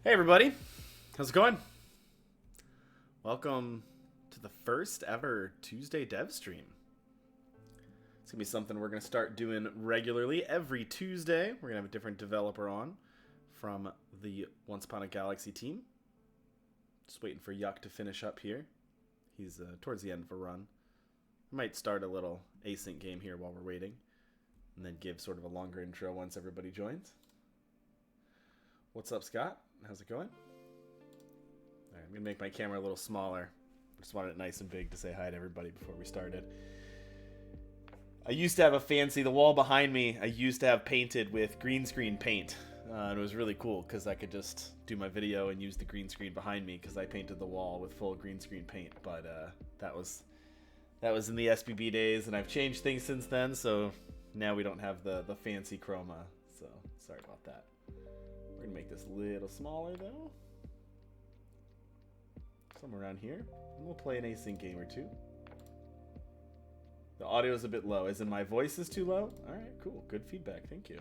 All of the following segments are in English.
Hey everybody, how's it going? Welcome to the first ever Tuesday dev stream. It's gonna be something we're gonna start doing regularly every Tuesday. We're gonna have a different developer on from the Once Upon a Galaxy team. Just waiting for Yuck to finish up here. He's towards the end of a run. I might start a little async game here while we're waiting, and then give sort of a longer intro once everybody joins. What's up, Scott? How's it going? All right, I'm gonna make my camera a little smaller. I just wanted it nice and big to say hi to everybody before we started. I used to have the wall behind me, I used to have painted with green screen paint. And it was really cool because I could just do my video and use the green screen behind me because I painted the wall with full green screen paint. But that was in the SBB days, and I've changed things since then, so now we don't have the fancy chroma. So sorry about that. We're gonna make this a little smaller though. Somewhere around here. And we'll play an async game or two. The audio is a bit low, as in my voice is too low? Alright, cool. Good feedback, thank you.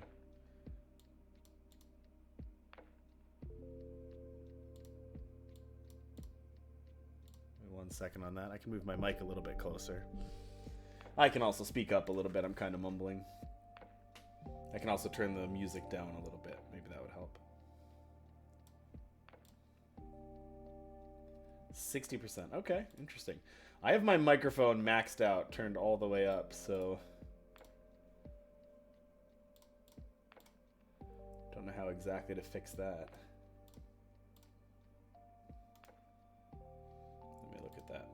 Wait 1 second on that. I can move my mic a little bit closer. I can also speak up a little bit, I'm kind of mumbling. I can also turn the music down a little bit, maybe that would help. 60%. Okay, interesting. I have my microphone maxed out, turned all the way up, so don't know how exactly to fix that. Let me look at that.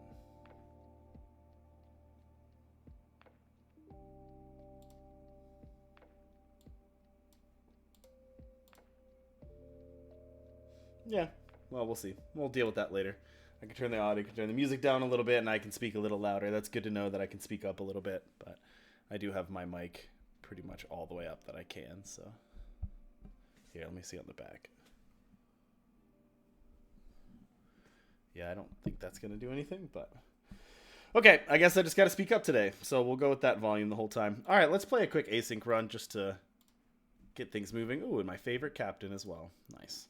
Yeah, well, we'll see. We'll deal with that later. I can turn the audio, I can turn the music down a little bit, and I can speak a little louder. That's good to know that I can speak up a little bit, but I do have my mic pretty much all the way up that I can, so. Here, let me see on the back. Yeah, I don't think that's going to do anything, but. Okay, I guess I just got to speak up today, so we'll go with that volume the whole time. All right, let's play a quick async run just to get things moving. Ooh, and my favorite captain as well. Nice.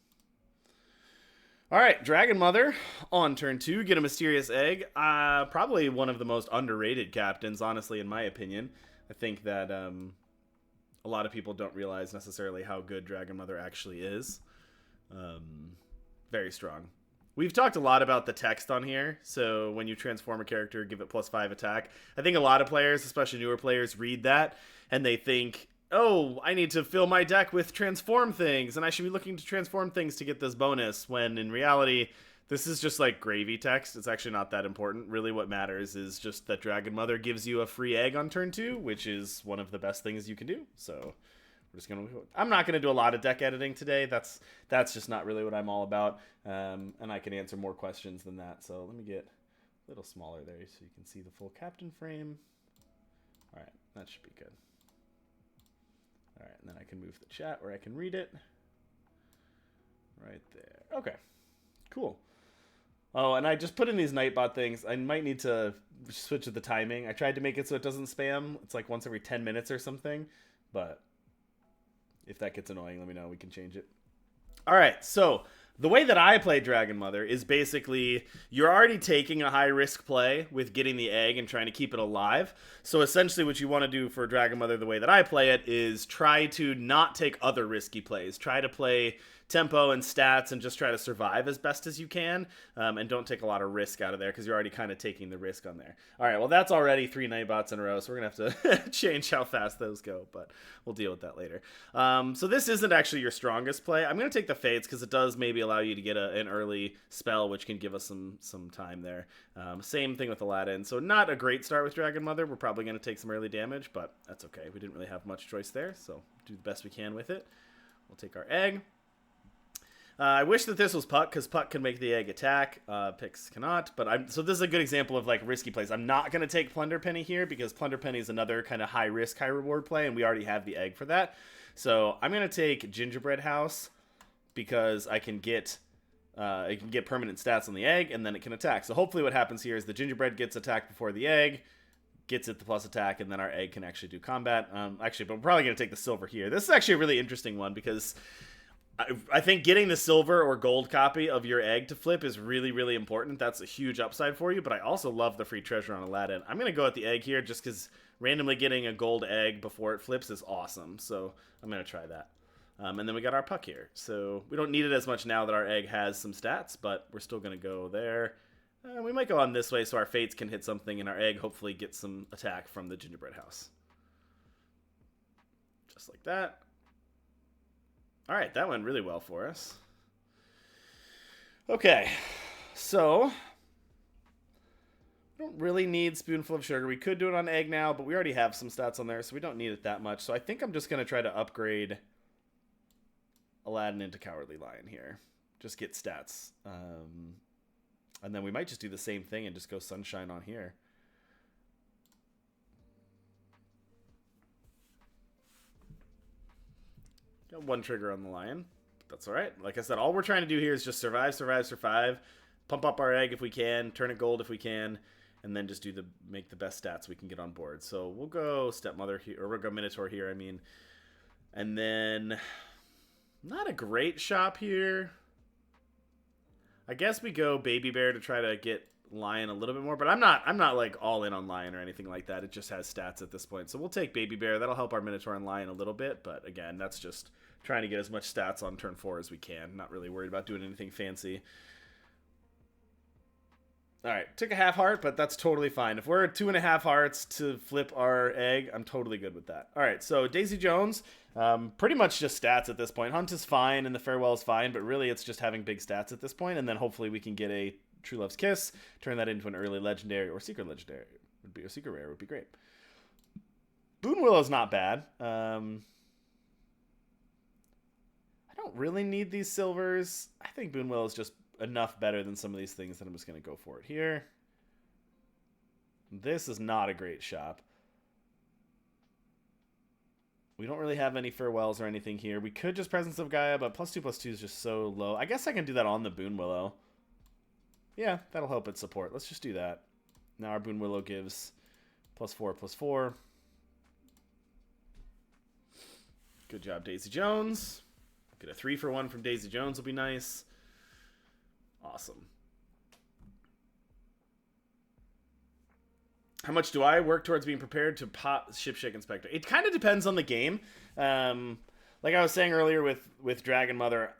All right, Dragon Mother on turn 2. Get a Mysterious Egg. Probably one of the most underrated captains, honestly, in my opinion. I think that a lot of people don't realize necessarily how good Dragon Mother actually is. Very strong. We've talked a lot about the text on here, so when you transform a character, give it +5 attack. I think a lot of players, especially newer players, read that, and they think, oh, I need to fill my deck with transform things, and I should be looking to transform things to get this bonus, when in reality, this is just like gravy text. It's actually not that important. Really what matters is just that Dragon Mother gives you a free egg on turn 2, which is one of the best things you can do. So I'm not gonna do a lot of deck editing today. That's just not really what I'm all about. And I can answer more questions than that. So let me get a little smaller there so you can see the full captain frame. All right, that should be good. All right, and then I can move the chat where I can read it. Right there. Okay, cool. Oh, and I just put in these Nightbot things. I might need to switch to the timing. I tried to make it so it doesn't spam. It's like once every 10 minutes or something. But if that gets annoying, let me know. We can change it. All right, so the way that I play Dragon Mother is basically you're already taking a high-risk play with getting the egg and trying to keep it alive. So essentially what you want to do for Dragon Mother, the way that I play it, is try to not take other risky plays. Try to play tempo and stats and just try to survive as best as you can, and don't take a lot of risk out of there because you're already kind of taking the risk on there. All right, well, that's already 3 Nightbots in a row, so we're going to have to change how fast those go, but we'll deal with that later. So this isn't actually your strongest play. I'm going to take the Fates because it does maybe allow you to get an early spell, which can give us some time there. Same thing with Aladdin. So not a great start with Dragon Mother. We're probably going to take some early damage, but that's okay. We didn't really have much choice there, so do the best we can with it. We'll take our egg. I wish that this was Puck, because Puck can make the egg attack. Pix cannot, but so this is a good example of like risky plays. I'm not going to take Plunder Penny here, because Plunder Penny is another kind of high risk, high reward play, and we already have the egg for that. So I'm going to take Gingerbread House, because I can get permanent stats on the egg, and then it can attack. So hopefully what happens here is the Gingerbread gets attacked before the egg, gets it the plus attack, and then our egg can actually do combat. Actually, but we're probably going to take the silver here. This is actually a really interesting one, because I think getting the silver or gold copy of your egg to flip is really, really important. That's a huge upside for you, but I also love the free treasure on Aladdin. I'm going to go with the egg here just because randomly getting a gold egg before it flips is awesome. So I'm going to try that. And then we got our puck here. So we don't need it as much now that our egg has some stats, but we're still going to go there. We might go on this way so our fates can hit something and our egg hopefully gets some attack from the gingerbread house. Just like that. All right, that went really well for us. Okay, so we don't really need spoonful of sugar. We could do it on egg now, but we already have some stats on there, so we don't need it that much. So I think I'm just going to try to upgrade Aladdin into Cowardly Lion here. Just get stats. And then we might just do the same thing and just go Sunshine on here. Got one trigger on the lion. But that's all right. Like I said, all we're trying to do here is just survive, survive, survive. Pump up our egg if we can. Turn it gold if we can. And then just make the best stats we can get on board. So we'll go Stepmother here, or we'll go Minotaur here, I mean. And then, not a great shop here. I guess we go Baby Bear to try to get Lion a little bit more, but I'm not like all in on Lion or anything like that. It just has stats at this point. So we'll take Baby Bear. That'll help our Minotaur and Lion a little bit, but again, that's just trying to get as much stats on turn 4 as we can. Not really worried about doing anything fancy. All right, took a half heart, but that's totally fine. If we're at 2.5 hearts to flip our egg, I'm totally good with that. All right, so Daisy Jones, pretty much just stats at this point. Hunt is fine and the Farewell is fine, but really it's just having big stats at this point, and then hopefully we can get a True Love's Kiss, turn that into an early legendary or secret legendary. Would be a secret rare would be great. Boon Willow's not bad. I don't really need these silvers. I think Boon Willow's just enough better than some of these things that I'm just going to go for it here. This is not a great shop. We don't really have any Farewells or anything here. We could just Presence of Gaia, but +2/+2 is just so low. I guess I can do that on the Boon Willow. Yeah, that'll help its support. Let's just do that. Now our Boon Willow gives +4/+4. Good job, Daisy Jones. Get a 3-for-1 from Daisy Jones will be nice. Awesome. How much do I work towards being prepared to pop Ship Shake Inspector? It kind of depends on the game. Like I was saying earlier with Dragon Mother,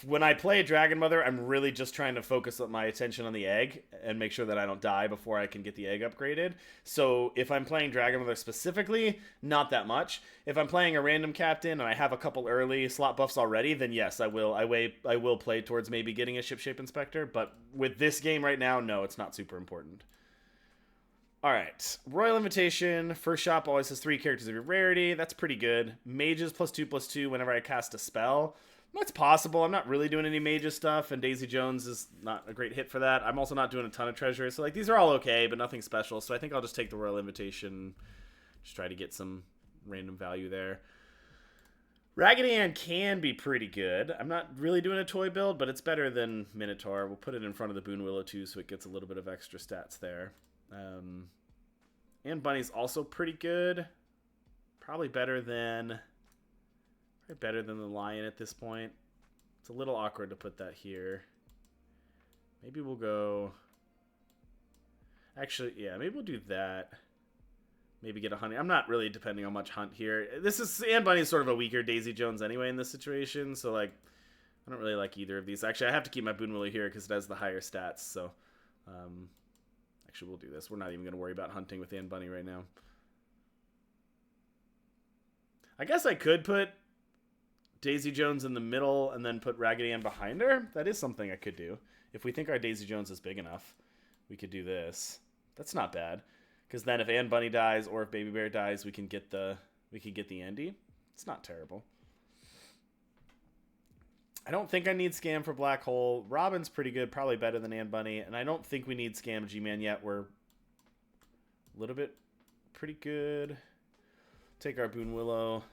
when I play Dragon Mother, I'm really just trying to focus my attention on the egg and make sure that I don't die before I can get the egg upgraded. So if I'm playing Dragon Mother specifically, not that much. If I'm playing a random captain and I have a couple early slot buffs already, then yes, I will play towards maybe getting a Ship Shape Inspector. But with this game right now, no, it's not super important. All right, Royal Invitation. First shop always has 3 characters of your rarity. That's pretty good. Mages +2/+2 whenever I cast a spell. That's possible. I'm not really doing any Mages stuff, and Daisy Jones is not a great hit for that. I'm also not doing a ton of treasures, so like these are all okay, but nothing special. So I think I'll just take the Royal Invitation, just try to get some random value there. Raggedy Ann can be pretty good. I'm not really doing a toy build, but it's better than Minotaur. We'll put it in front of the Boon Willow too, so it gets a little bit of extra stats there. And Bunny's also pretty good. Probably better than the Lion at this point. It's a little awkward to put that here. Maybe we'll go... Actually, yeah, maybe we'll do that. Maybe get a Honey. I'm not really depending on much Hunt here. And Bunny is sort of a weaker Daisy Jones anyway in this situation, so like I don't really like either of these. Actually, I have to keep my Boon Willow here because it has the higher stats, so... Actually, we'll do this. We're not even going to worry about hunting with Anne Bunny right now. I guess I could put Daisy Jones in the middle and then put Raggedy Ann behind her. That is something I could do. If we think our Daisy Jones is big enough, we could do this. That's not bad. Because then if Anne Bunny dies or if Baby Bear dies, we can get the Andy. It's not terrible. I don't think I need Scam for Black Hole. Robin's pretty good, probably better than Anne Bunny. And I don't think we need Scam G-Man yet. We're a little bit pretty good. Take our Boon Willow.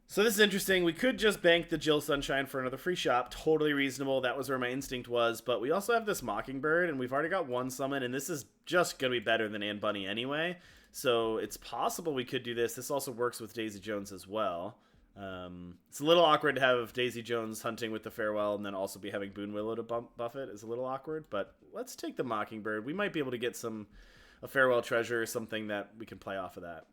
So this is interesting. We could just bank the Jill Sunshine for another free shop. Totally reasonable. That was where my instinct was. But we also have this Mockingbird, and we've already got one summon. And this is just going to be better than Anne Bunny anyway. So it's possible we could do this. This also works with Daisy Jones as well. It's a little awkward to have Daisy Jones hunting with the Farewell and then also be having Boon Willow to buff it. Is a little awkward, but let's take the Mockingbird. We might be able to get a Farewell treasure or something that we can play off of that.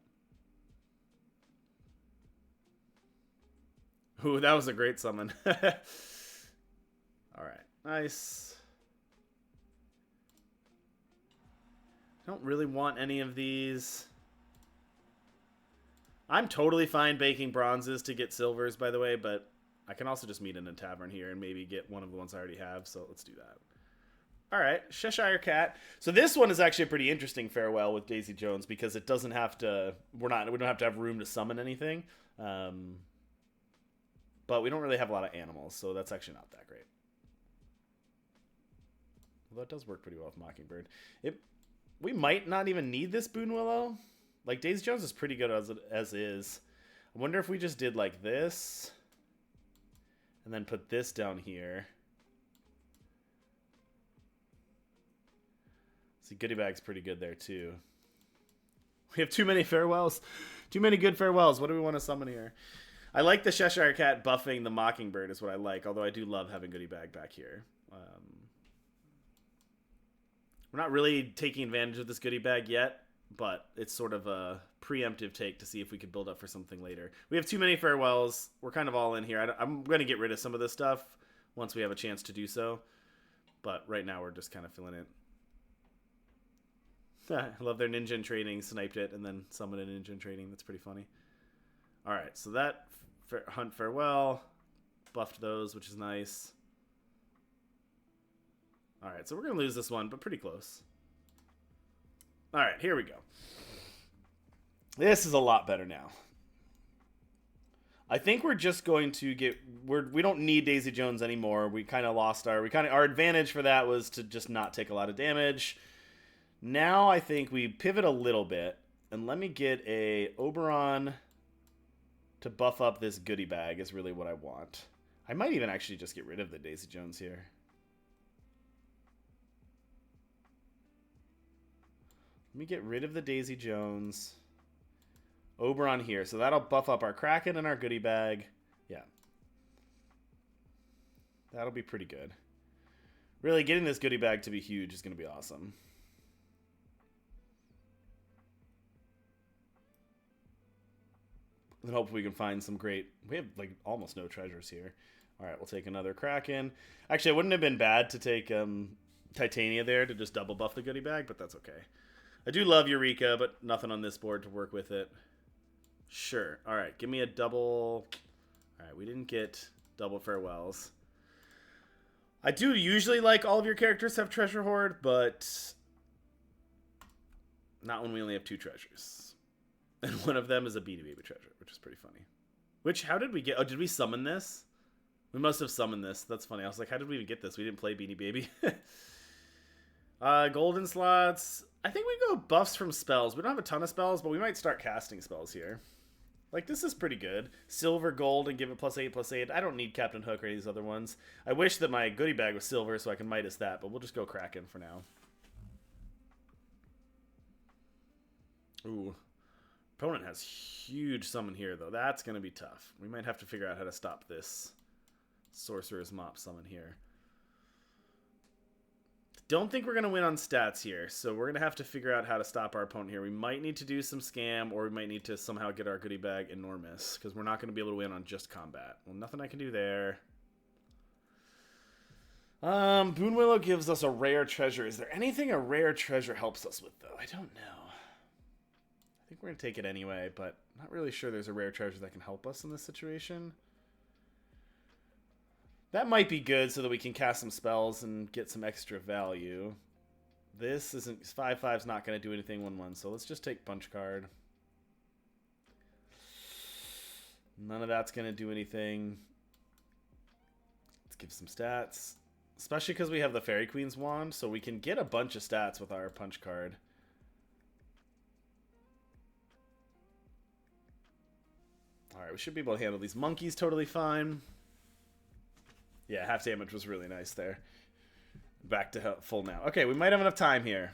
Ooh, that was a great summon. Alright, nice. Don't really want any of these. I'm totally fine baking bronzes to get silvers, by the way, but I can also just meet in a tavern here and maybe get one of the ones I already have, so let's do that. Alright, Cheshire Cat. So this one is actually a pretty interesting Farewell with Daisy Jones because it doesn't have to... We don't have to have room to summon anything. But we don't really have a lot of animals, so that's actually not that great. Although it does work pretty well with Mockingbird. We might not even need this Boon Willow. Like, Daisy Jones is pretty good as is. I wonder if we just did like this. And then put this down here. See, Goodie Bag's pretty good there, too. We have too many Farewells. Too many good Farewells. What do we want to summon here? I like the Cheshire Cat buffing the Mockingbird is what I like. Although I do love having Goodie Bag back here. We're not really taking advantage of this Goodie Bag yet. But it's sort of a preemptive take to see if we could build up for something later. We have too many Farewells. We're kind of all in here. I'm going to get rid of some of this stuff once we have a chance to do so. But right now we're just kind of feeling it. I love their Ninja in Training. Sniped it and then summoned a Ninja in Training. That's pretty funny. Alright, so that Hunt Farewell. Buffed those, which is nice. Alright, so we're going to lose this one, but pretty close. Alright, here we go. This is a lot better now. I think we're just going to get... We don't need Daisy Jones anymore. We kind of lost our... Our advantage for that was to just not take a lot of damage. Now I think we pivot a little bit. And let me get a Oberon to buff up this Goodie Bag is really what I want. I might even actually just get rid of the Daisy Jones here. Let me get rid of the Daisy Jones. Oberon here. So that'll buff up our Kraken and our Goodie Bag. Yeah. That'll be pretty good. Really, getting this Goodie Bag to be huge is going to be awesome. And hopefully we can find some great... We have like almost no treasures here. Alright, we'll take another Kraken. Actually, it wouldn't have been bad to take Titania there to just double buff the Goodie Bag, but that's okay. I do love Eureka, but nothing on this board to work with it. Sure. Alright, give me a double... Alright, we didn't get double Farewells. I do usually like all of your characters have Treasure Hoard, but... not when we only have 2 treasures. And one of them is a Beanie Baby treasure, which is pretty funny. Which, how did we get... Oh, did we summon this? We must have summoned this. That's funny. I was like, how did we even get this? We didn't play Beanie Baby. Golden slots... I think we go buffs from spells. We don't have a ton of spells, but we might start casting spells here. Like, this is pretty good. Silver, gold, and give it +8/+8. I don't need Captain Hook or any of these other ones. I wish that my Goodie Bag was silver so I can Midas that, but we'll just go Kraken for now. Ooh. Opponent has huge summon here, though. That's going to be tough. We might have to figure out how to stop this Sorcerer's Mop summon here. Don't think we're going to win on stats here, so we're going to have to figure out how to stop our opponent here. We might need to do some scam, or we might need to somehow get our Goodie Bag enormous, because we're not going to be able to win on just combat. Well, nothing I can do there. Boon Willow gives us a rare treasure. Is there anything a rare treasure helps us with, though? I don't know. I think we're going to take it anyway, but not really sure there's a rare treasure that can help us in this situation. That might be good so that we can cast some spells and get some extra value. This isn't... 5/5's not going to do anything 1/1, so let's just take Punch Card. None of that's going to do anything. Let's give some stats. Especially because we have the Fairy Queen's Wand, so we can get a bunch of stats with our Punch Card. Alright, we should be able to handle these monkeys totally fine. Yeah, half damage was really nice there. Back to full now. Okay, we might have enough time here.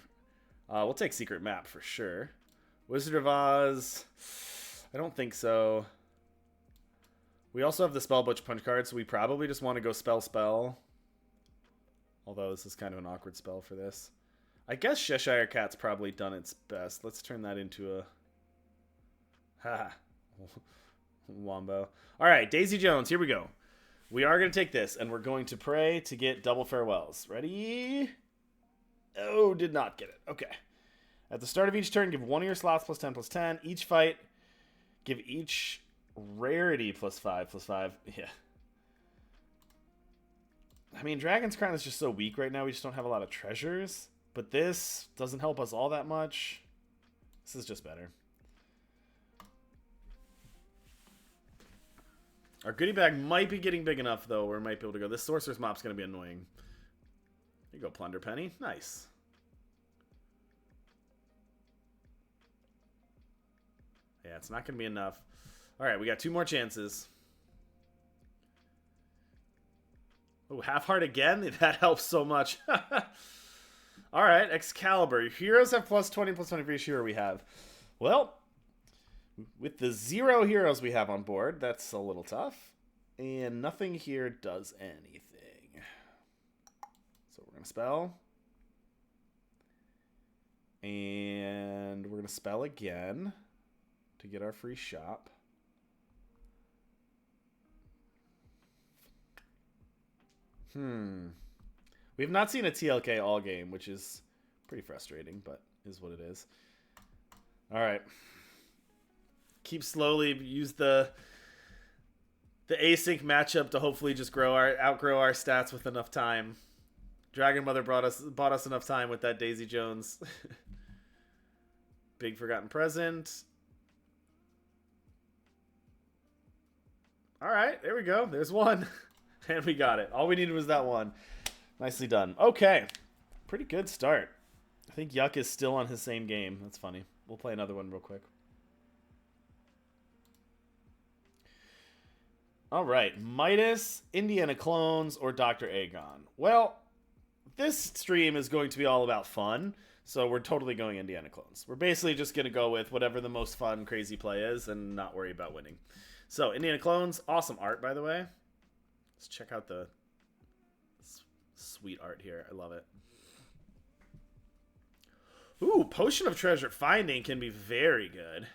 We'll take Secret Map for sure. Wizard of Oz. I don't think so. We also have the Spell Butch Punch card, so we probably just want to go spell. Although this is kind of an awkward spell for this. I guess Cheshire Cat's probably done its best. Let's turn that into a... Ha! Wombo. Alright, Daisy Jones, here we go. We are going to take this, and we're going to pray to get double farewells. Ready? Oh, did not get it. Okay. At the start of each turn, give one of your slots +10/+10. Each fight, give each rarity +5/+5. Yeah. I mean, Dragon's Crown is just so weak right now. We just don't have a lot of treasures. But this doesn't help us all that much. This is just better. Our goodie bag might be getting big enough, though, where we might be able to go. This Sorcerer's Mop's going to be annoying. There you go, Plunder Penny. Nice. Yeah, it's not going to be enough. All right, we got 2 more chances. Oh, Half Heart again? That helps so much. All right, Excalibur. Heroes have +20/+20 for each hero we have. Well, with the 0 heroes we have on board, that's a little tough. And nothing here does anything. So we're going to spell. And we're going to spell again to get our free shop. We have not seen a TLK all game, which is pretty frustrating, but is what it is. All right. Keep slowly, use the async matchup to hopefully just outgrow our stats with enough time. Dragon Mother bought us enough time with that Daisy Jones. Big Forgotten Present. All right, there we go. There's one. And we got it. All we needed was that one. Nicely done. Okay. Pretty good start. I think Yuck is still on his same game. That's funny. We'll play another one real quick. All right. Midas, Indiana Clones, or Dr. Aegon. Well, this stream is going to be all about fun, so we're totally going Indiana Clones. We're basically just going to go with whatever the most fun, crazy play is and not worry about winning. So, Indiana Clones, awesome art, by the way. Let's check out the sweet art here. I love it. Ooh, Potion of Treasure Finding can be very good.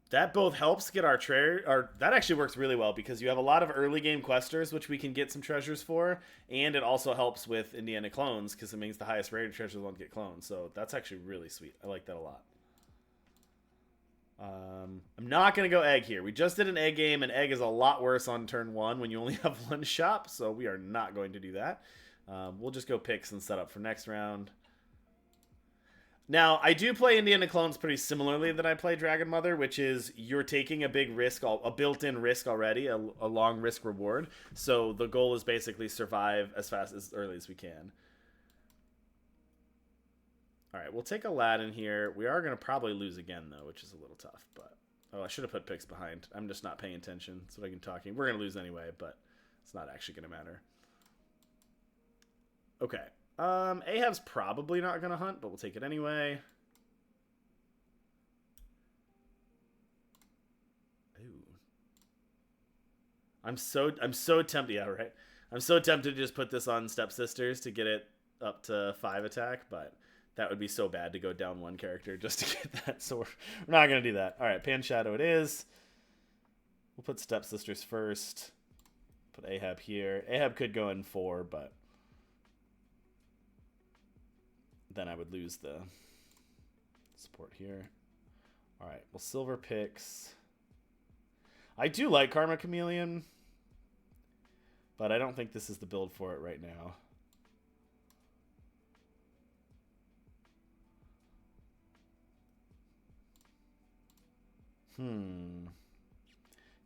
That both helps get our treasure, that actually works really well because you have a lot of early game questers, which we can get some treasures for, and it also helps with Indiana Clones because it means the highest rated treasures won't get clones. So that's actually really sweet. I like that a lot. I'm not going to go egg here. We just did an egg game, and egg is a lot worse on turn 1 when you only have 1 shop, so we are not going to do that. We'll just go picks and set up for next round. Now, I do play Indiana Clones pretty similarly than I play Dragon Mother, which is you're taking a big risk, a built-in risk already, a long risk reward. So the goal is basically survive as early as we can. All right, we'll take Aladdin here. We are going to probably lose again, though, which is a little tough. But oh, I should have put picks behind. I'm just not paying attention. So I can talking. We're going to lose anyway, but it's not actually going to matter. Okay. Ahab's probably not going to hunt, but we'll take it anyway. Ooh. I'm so tempted. Yeah, right. I'm so tempted to just put this on Stepsisters to get it up to 5 attack, but that would be so bad to go down 1 character just to get that. So we're not going to do that. All right, Pan Shadow it is. We'll put Stepsisters first. Put Ahab here. Ahab could go in 4, but then I would lose the support here. All right, well, Silver picks. I do like Karma Chameleon, but I don't think this is the build for it right now.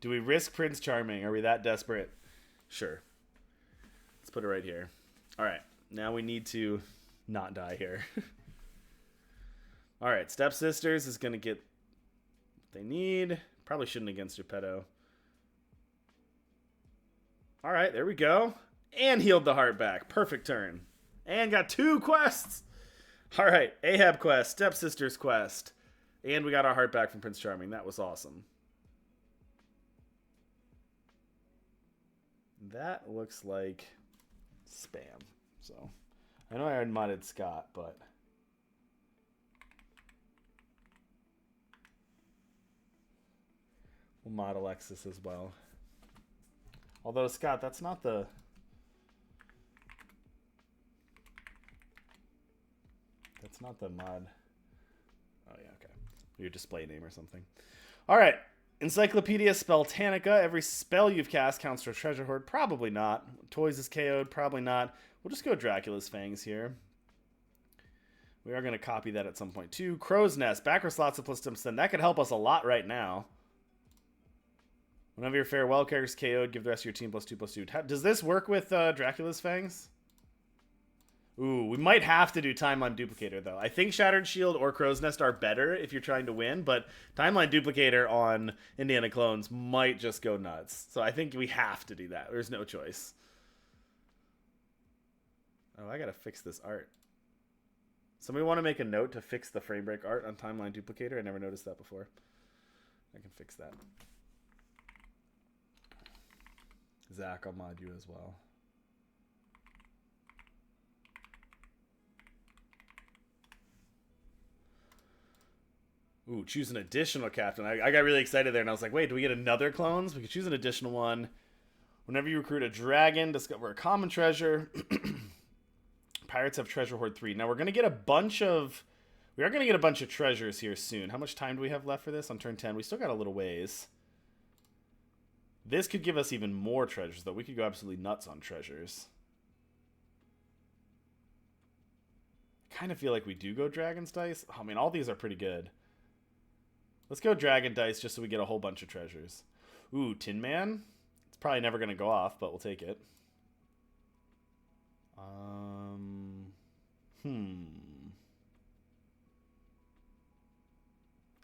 Do we risk Prince Charming? Are we that desperate? Sure. Let's put it right here. All right. Now we need to not die here. All right. Stepsisters is going to get what they need. Probably shouldn't against Geppetto. All right. There we go. And healed the heart back. Perfect turn. And got 2 quests. All right. Ahab quest. Stepsisters quest. And we got our heart back from Prince Charming. That was awesome. That looks like spam. So I know I unmodded Scott, but we'll mod Alexis as well. Although Scott, that's not the mod. Oh yeah, okay. Your display name or something. All right. Encyclopedia Spelltanica. Every spell you've cast counts for Treasure Hoard. Probably not. Toys is KO'd. Probably not. We'll just go Dracula's Fangs here. We are going to copy that at some point too. Crow's Nest. Backer slots of +10%. That could help us a lot right now. Whenever your farewell character's KO'd, give the rest of your team +2/+2. Does this work with Dracula's Fangs? Ooh, we might have to do Timeline Duplicator, though. I think Shattered Shield or Crow's Nest are better if you're trying to win, but Timeline Duplicator on Indiana Clones might just go nuts. So I think we have to do that. There's no choice. Oh, I gotta fix this art. Somebody want to make a note to fix the frame break art on Timeline Duplicator? I never noticed that before. I can fix that. Zach, I'll mod you as well. Ooh, choose an additional captain. I got really excited there, and I was like, wait, do we get another clones? We could choose an additional one. Whenever you recruit a dragon, discover a common treasure. Pirates have Treasure Hoard 3. Now, we're going to get a bunch of... We are going to get a bunch of treasures here soon. How much time do we have left for this on turn 10? We still got a little ways. This could give us even more treasures, though. We could go absolutely nuts on treasures. I kind of feel like we do go Dragon's Dice. I mean, all these are pretty good. Let's go Dragon Dice just so we get a whole bunch of treasures. Ooh, Tin Man. It's probably never going to go off, but we'll take it.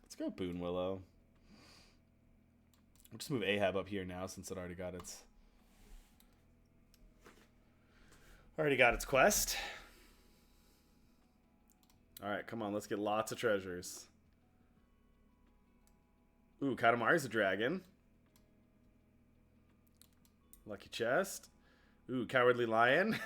Let's go Boon Willow. We'll just move Ahab up here now since it already got its quest. All right, come on, let's get lots of treasures. Ooh, Katamari's a dragon. Lucky chest. Ooh, Cowardly Lion.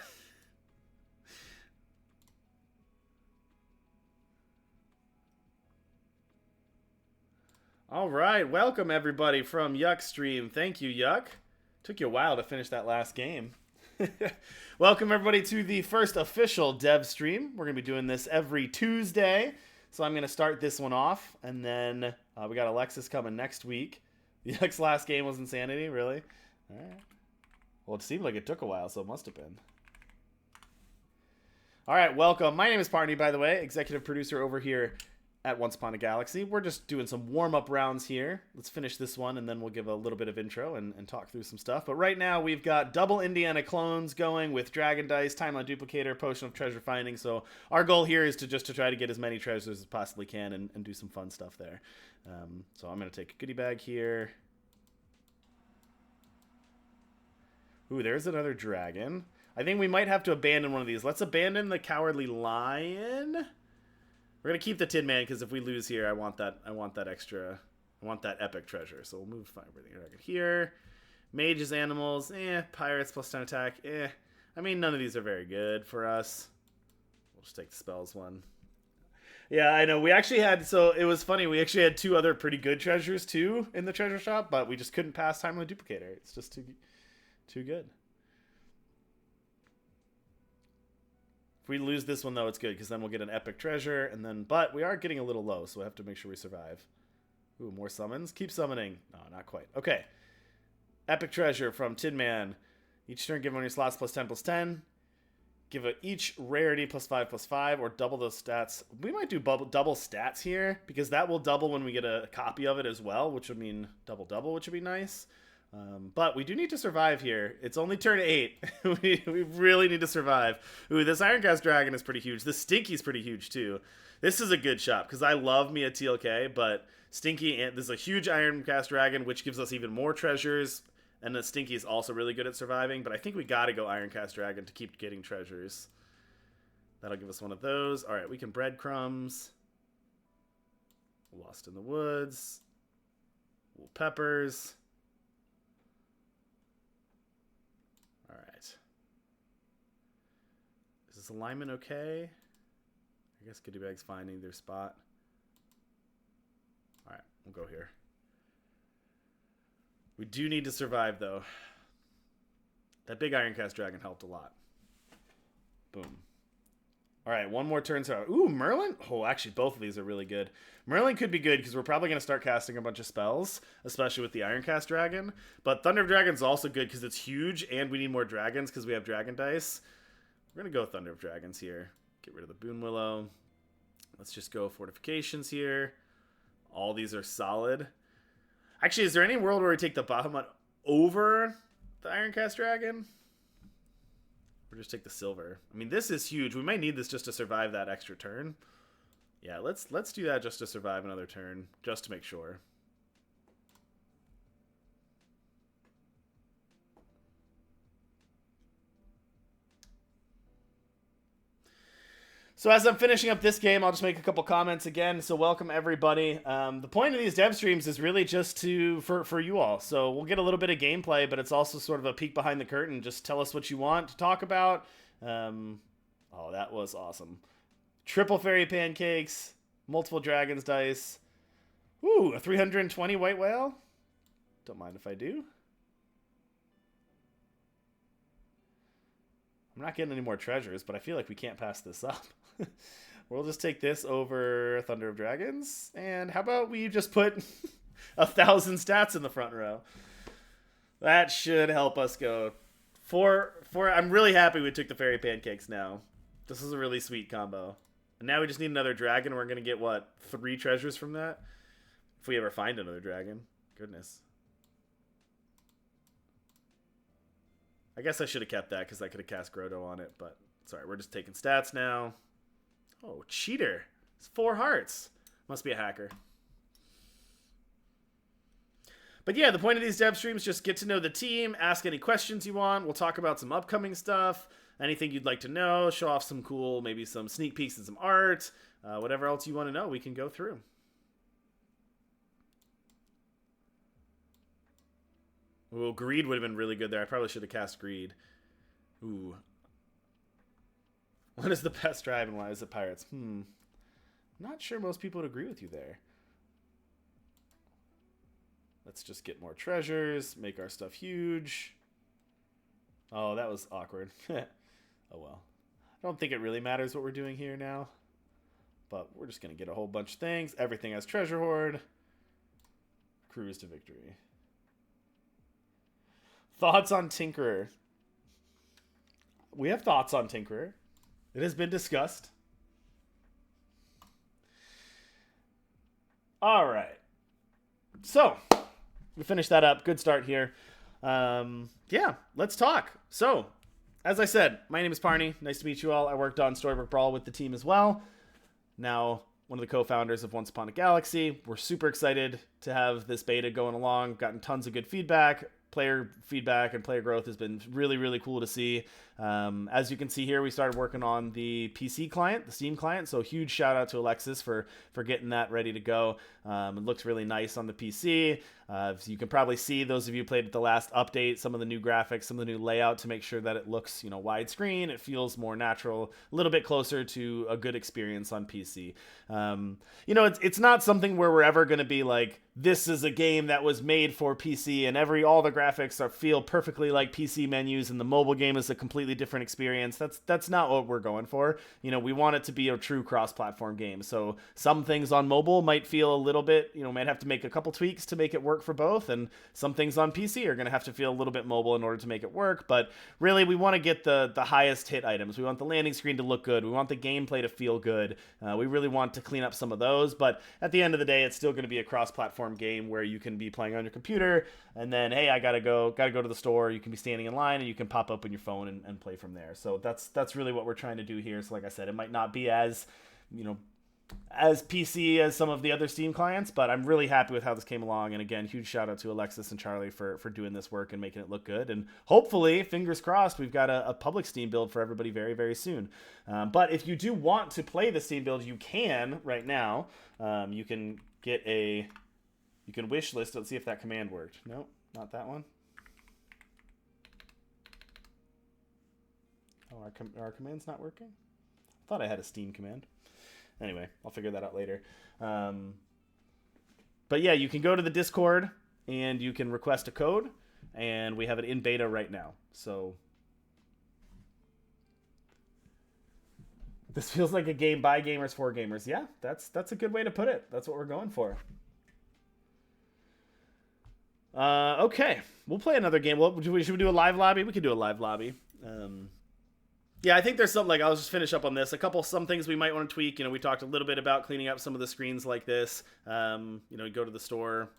All right, welcome everybody from Yuck Stream. Thank you, Yuck. Took you a while to finish that last game. Welcome everybody to the first official dev stream. We're going to be doing this every Tuesday. So I'm going to start this one off, and then we got Alexis coming next week. Yuck's last game was Insanity, really? All right. Well, it seemed like it took a while, so it must have been. All right, welcome. My name is Parney, by the way, executive producer over here at Once Upon a Galaxy. We're just doing some warm-up rounds here. Let's finish this one, and then we'll give a little bit of intro and talk through some stuff. But right now, we've got double Indiana clones going with Dragon Dice, Timeline Duplicator, Potion of Treasure Finding. So our goal here is to try to get as many treasures as possibly can and do some fun stuff there. So I'm going to take a goodie bag here. Ooh, there's another dragon. I think we might have to abandon one of these. Let's abandon the Cowardly Lion. We're gonna keep the Tin Man because if we lose here, I want that extra. I want that epic treasure. So we'll move Fire Breathing Dragon here. Mages, animals, Pirates +10 attack, I mean, none of these are very good for us. We'll just take the spells one. Yeah, I know. We actually had, so it was funny. We actually had two other pretty good treasures too in the treasure shop, but we just couldn't pass Timeline Duplicator. It's just too good. If we lose this one, though, it's good, because then we'll get an epic treasure, and then... But we are getting a little low, so we have to make sure we survive. Ooh, more summons? Keep summoning. No, not quite. Okay. Epic treasure from Tin Man. Each turn, give one of your slots +10/+10. Give it each rarity +5/+5, or double those stats. We might do double stats here, because that will double when we get a copy of it as well, which would mean double, which would be nice. But we do need to survive here. It's only turn 8. we really need to survive. Ooh, this Ironcast Dragon is pretty huge. The Stinky's pretty huge, too. This is a good shop, because I love me a TLK, but Stinky, and there's a huge Ironcast Dragon, which gives us even more treasures, and the Stinky is also really good at surviving, but I think we gotta go Ironcast Dragon to keep getting treasures. That'll give us one of those. Alright, we can breadcrumbs. Lost in the Woods. Peppers. this alignment okay? I guess goodie bag's finding their spot. All right, we'll go here. We do need to survive, though. That big Ironcast Dragon helped a lot. Boom. All right, one more turn. So, ooh, Merlin? Oh, actually, both of these are really good. Merlin could be good because we're probably going to start casting a bunch of spells, especially with the Ironcast Dragon. But Thunder of Dragon's also good because it's huge, and we need more dragons because we have dragon dice. We're going to go Thunder of Dragons here. Get rid of the Boon Willow. Let's just go Fortifications here. All these are solid. Actually, is there any world where we take the Bahamut over the Ironcast Dragon? Or just take the silver? I mean, this is huge. We might need this just to survive that extra turn. Yeah, let's do that just to survive another turn, just to make sure. So as I'm finishing up this game, I'll just make a couple comments again. So welcome everybody. The point of these dev streams is really just for you all. So we'll get a little bit of gameplay, but it's also sort of a peek behind the curtain. Just tell us what you want to talk about. Oh, that was awesome. Triple fairy pancakes, multiple dragons dice. Ooh, a 320 white whale. Don't mind if I do. I'm not getting any more treasures, but I feel like we can't pass this up. We'll just take this over Thunder of Dragons. And how about we just put 1,000 stats in the front row? That should help us go. I'm really happy we took the Fairy Pancakes now. This is a really sweet combo. And now we just need another dragon. We're going to get, what, 3 treasures from that? If we ever find another dragon. Goodness. I guess I should have kept that because I could have cast Grotto on it, but sorry, we're just taking stats now. Oh, cheater. It's 4 hearts. Must be a hacker. But yeah, the point of these dev streams, just get to know the team, ask any questions you want. We'll talk about some upcoming stuff, anything you'd like to know, show off some cool, maybe some sneak peeks and some art, whatever else you want to know, we can go through. Ooh, Greed would have been really good there. I probably should have cast Greed. Ooh. What is the best tribe and why is it pirates? Not sure most people would agree with you there. Let's just get more treasures, make our stuff huge. Oh, that was awkward. Oh well. I don't think it really matters what we're doing here now. But we're just going to get a whole bunch of things. Everything has treasure hoard. Cruise to victory. Thoughts on Tinkerer? We have thoughts on Tinkerer. It has been discussed. All right. So, we finished that up. Good start here. Yeah, let's talk. So, as I said, my name is Parney. Nice to meet you all. I worked on Storybook Brawl with the team as well. Now, one of the co-founders of Once Upon a Galaxy. We're super excited to have this beta going along. Gotten tons of good feedback. Player feedback and player growth has been really, really cool to see. As you can see here, we started working on the PC client, the Steam client. So huge shout out to Alexis for getting that ready to go. It looks really nice on the PC. So you can probably see, those of you who played at the last update, some of the new graphics, some of the new layout to make sure that it looks, widescreen. It feels more natural, a little bit closer to a good experience on PC. It's not something where we're ever going to be like, this is a game that was made for PC and all the graphics feel perfectly like PC menus and the mobile game is a completely different experience. That's not what we're going for. We want it to be a true cross-platform game. So some things on mobile might feel a little bit, might have to make a couple tweaks to make it work for both. And some things on PC are going to have to feel a little bit mobile in order to make it work. But really, we want to get the highest hit items. We want the landing screen to look good. We want the gameplay to feel good. We really want to clean up some of those. But at the end of the day, it's still going to be a cross-platform game where you can be playing on your computer and then, hey, I gotta go to the store. You can be standing in line and you can pop up on your phone and play from there. So that's really what we're trying to do here. So like I said, it might not be as as PC as some of the other Steam clients, but I'm really happy with how this came along. And again, huge shout out to Alexis and Charlie for doing this work and making it look good. And hopefully, fingers crossed, we've got a public Steam build for everybody very, very soon. But if you do want to play the Steam build, you can right now. You can wish list. Let's see if that command worked. Nope, not that one. Oh, our command's not working? I thought I had a Steam command. Anyway, I'll figure that out later. But yeah, you can go to the Discord and you can request a code, and we have it in beta right now. So this feels like a game by gamers for gamers. Yeah, that's a good way to put it. That's what we're going for. Okay, we'll play another game. Should we do a live lobby? We could do a live lobby. Yeah, I think there's something, like, I'll just finish up on this. Some things we might want to tweak. You know, we talked a little bit about cleaning up some of the screens like this. You know, go to the store.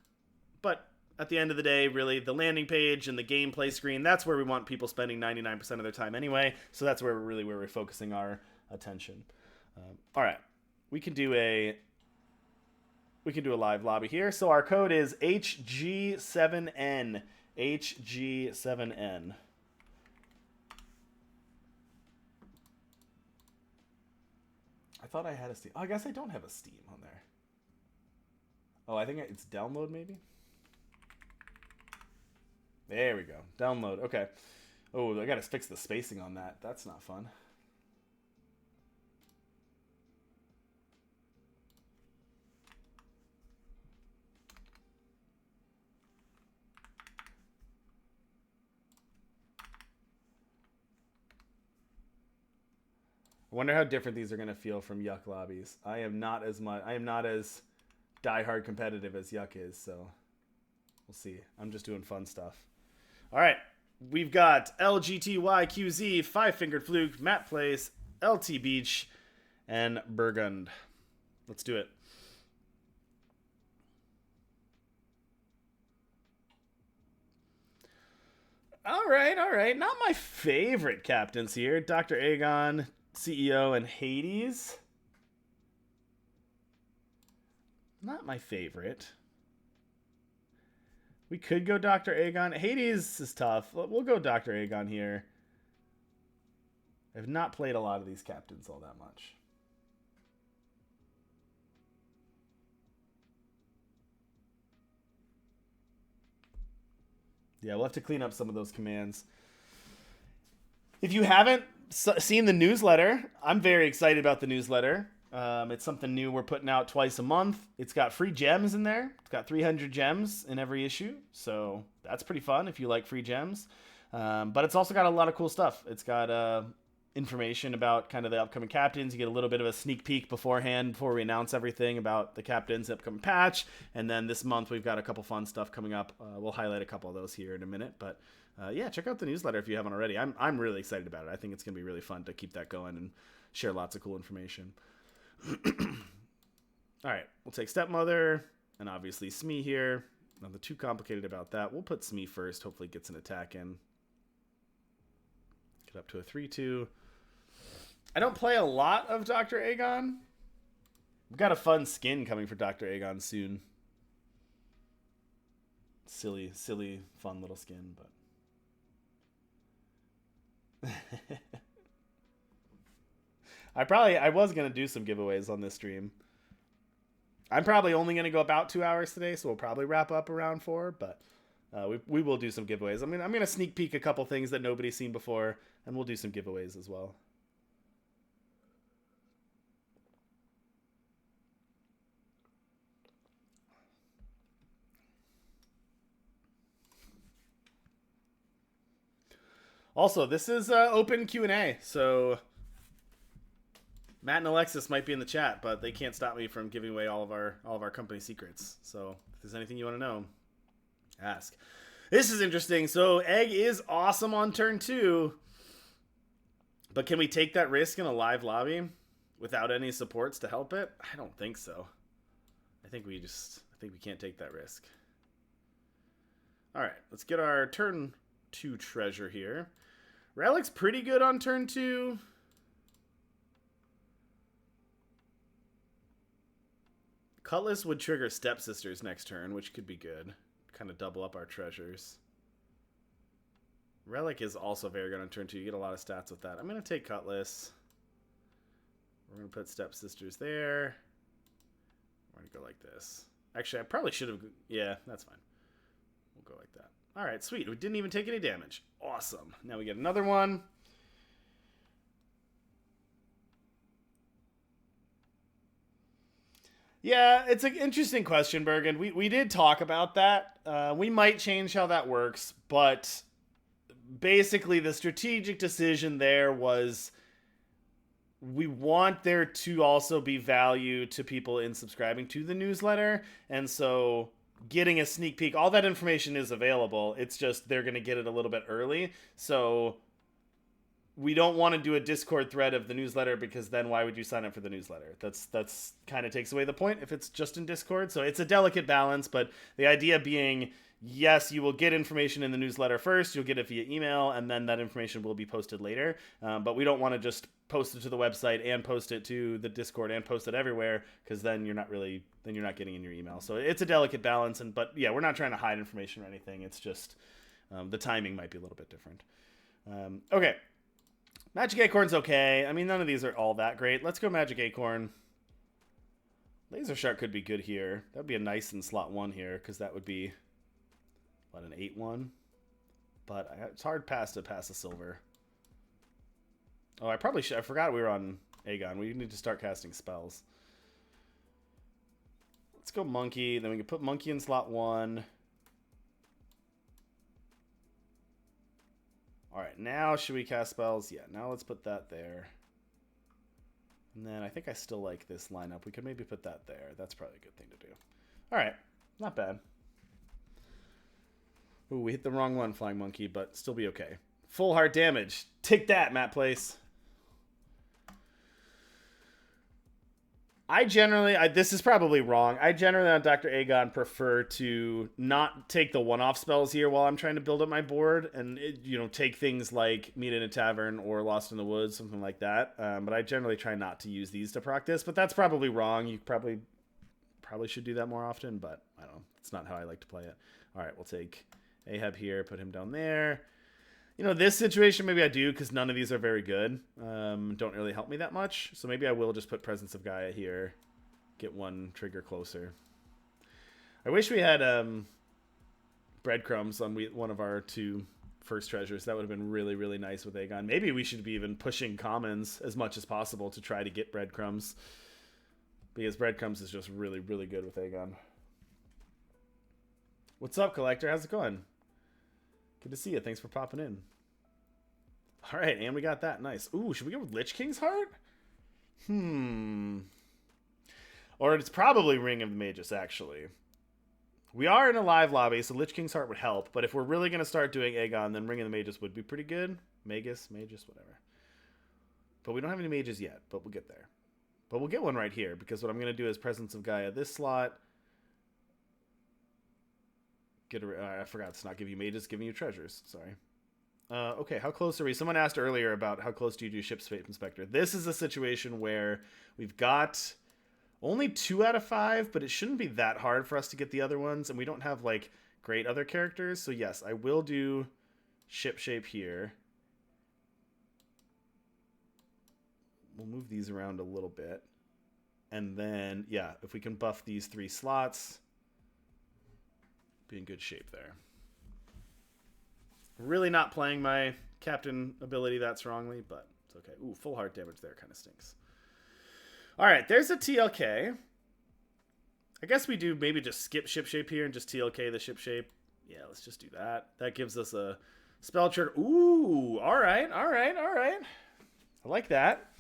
But at the end of the day, really, the landing page and the gameplay screen, that's where we want people spending 99% of their time anyway. So that's where we're focusing our attention. All right, we can do a live lobby here. So our code is HG7N. HG7N. I thought I had a Steam. Oh, I guess I don't have a Steam on there. Oh, I think it's download maybe? There we go. Download. Okay. Oh, I got to fix the spacing on that. That's not fun. I wonder how different these are going to feel from Yuck lobbies. I am not as diehard competitive as Yuck is, so we'll see. I'm just doing fun stuff. All right, we've got LGTYQZ, Five Fingered Fluke, Matt Place, LT Beach, and Burgund. Let's do it. All right. Not my favorite captains here. Dr. Aegon, CEO, and Hades. Not my favorite. We could go Dr. Aegon. Hades is tough. We'll go Dr. Aegon here. I've not played a lot of these captains all that much. Yeah, we'll have to clean up some of those commands. If you haven't seen the newsletter, I'm very excited about the newsletter. It's something new we're putting out twice a month. It's got free gems in there. It's got 300 gems in every issue, so that's pretty fun if you like free gems. But it's also got a lot of cool stuff. It's got information about kind of the upcoming captains. You get a little bit of a sneak peek beforehand before we announce everything about the captains' upcoming patch. And then this month we've got a couple fun stuff coming up. We'll highlight a couple of those here in a minute, but yeah, check out the newsletter if you haven't already. I'm really excited about it. I think it's going to be really fun to keep that going and share lots of cool information. All right, we'll take Stepmother and obviously Smee here. Nothing too complicated about that. We'll put Smee first. Hopefully gets an attack in. Get up to a 3-2. I don't play a lot of Dr. Aegon. We've got a fun skin coming for Dr. Aegon soon. Silly, fun little skin, but... I was going to do some giveaways on this stream. I'm probably only going to go about 2 hours today, so we'll probably wrap up around 4, but we will do some giveaways. I'm going to sneak peek a couple things that nobody's seen before, and we'll do some giveaways as well. Also, this is open Q&A, so Matt and Alexis might be in the chat, but they can't stop me from giving away all of our company secrets. So if there's anything you want to know, ask. This is interesting. So Egg is awesome on turn 2, but can we take that risk in a live lobby without any supports to help it? I don't think so. I think we can't take that risk. All right, let's get our turn 2 treasure here. Relic's pretty good on turn 2. Cutlass would trigger Stepsisters next turn, which could be good. Kind of double up our treasures. Relic is also very good on turn 2. You get a lot of stats with that. I'm going to take Cutlass. We're going to put Stepsisters there. We're going to go like this. Actually, I probably should have... Yeah, that's fine. We'll go like that. All right, sweet. We didn't even take any damage. Awesome. Now we get another one. Yeah, it's an interesting question, Bergen. We did talk about that. We might change how that works, but basically the strategic decision there was we want there to also be value to people in subscribing to the newsletter. And so getting a sneak peek, all that information is available. It's just they're going to get it a little bit early. So we don't want to do a Discord thread of the newsletter because then why would you sign up for the newsletter? That's kind of takes away the point if it's just in Discord. So it's a delicate balance, but the idea being, yes, you will get information in the newsletter first. You'll get it via email, and then that information will be posted later. But we don't want to just post it to the website and post it to the Discord and post it everywhere, because then you're not getting in your email. So it's a delicate balance. But yeah, we're not trying to hide information or anything. It's just the timing might be a little bit different. Okay. Magic Acorn's okay. I mean, none of these are all that great. Let's go Magic Acorn. Laser Shark could be good here. That would be a nice in slot 1 here, because that would be, what, an 8-1? But it's hard to pass a silver. Oh, I forgot we were on Aegon. We need to start casting spells. Let's go Monkey. Then we can put Monkey in slot 1. All right, now should we cast spells? Yeah, now let's put that there. And then I think I still like this lineup. We could maybe put that there. That's probably a good thing to do. All right, not bad. Ooh, we hit the wrong one, Flying Monkey, but still be okay. Full heart damage. Take that, Matt Place. This is probably wrong. I generally on Dr. Aegon prefer to not take the one-off spells here while I'm trying to build up my board, and take things like Meet in a Tavern or Lost in the Woods, something like that. But I generally try not to use these to practice. But that's probably wrong. You probably should do that more often, but I don't know. It's not how I like to play it. All right, we'll take Ahab here, put him down there. This situation maybe I do because none of these are very good. Don't really help me that much. So maybe I will just put Presence of Gaia here. Get one trigger closer. I wish we had breadcrumbs on one of our 2 first treasures. That would have been really, really nice with Aegon. Maybe we should be even pushing commons as much as possible to try to get breadcrumbs. Because breadcrumbs is just really, really good with Aegon. What's up, Collector? How's it going? Good to see you. Thanks for popping in. All right, and we got that. Nice. Ooh, should we go with Lich King's Heart? Or it's probably Ring of the Magus, actually. We are in a live lobby, so Lich King's Heart would help. But if we're really going to start doing Aegon, then Ring of the Magus would be pretty good. Magus, whatever. But we don't have any mages yet, but we'll get there. But we'll get one right here, because what I'm going to do is Presence of Gaia this slot. I forgot to not give you mages, giving you treasures. Sorry. Okay, how close are we? Someone asked earlier about how close do you do Ship's Fate Inspector. This is a situation where we've got only 2 out of 5, but it shouldn't be that hard for us to get the other ones, and we don't have, great other characters. So, yes, I will do Ship Shape here. We'll move these around a little bit. And then, yeah, if we can buff these 3 slots, be in good shape there. Really not playing my captain ability that strongly, but it's okay. Ooh, full heart damage there kind of stinks. All right, there's a TLK. I guess we do maybe just skip Ship Shape here and just TLK the Ship Shape. Yeah, let's just do that. That gives us a spell trigger. Ooh, all right. I like that.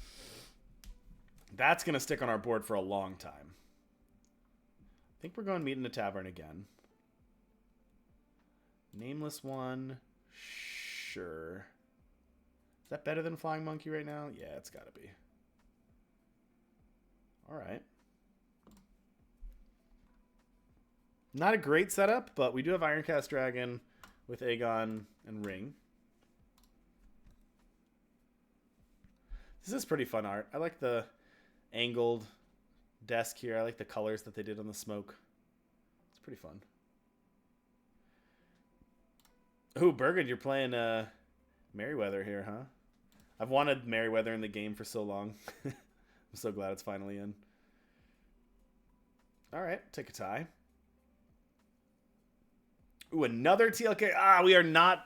That's going to stick on our board for a long time. I think we're going to Meet in a Tavern again. Nameless one. Sure. Is that better than Flying Monkey right now? Yeah, it's got to be. All right. Not a great setup, but we do have Ironcast Dragon with Aegon and Ring. This is pretty fun art. I like the angled desk here. I like the colors that they did on the smoke. It's pretty fun. Ooh, Bergen, you're playing Merryweather here, huh? I've wanted Merryweather in the game for so long. I'm so glad it's finally in. All right, take a tie. Ooh, another TLK.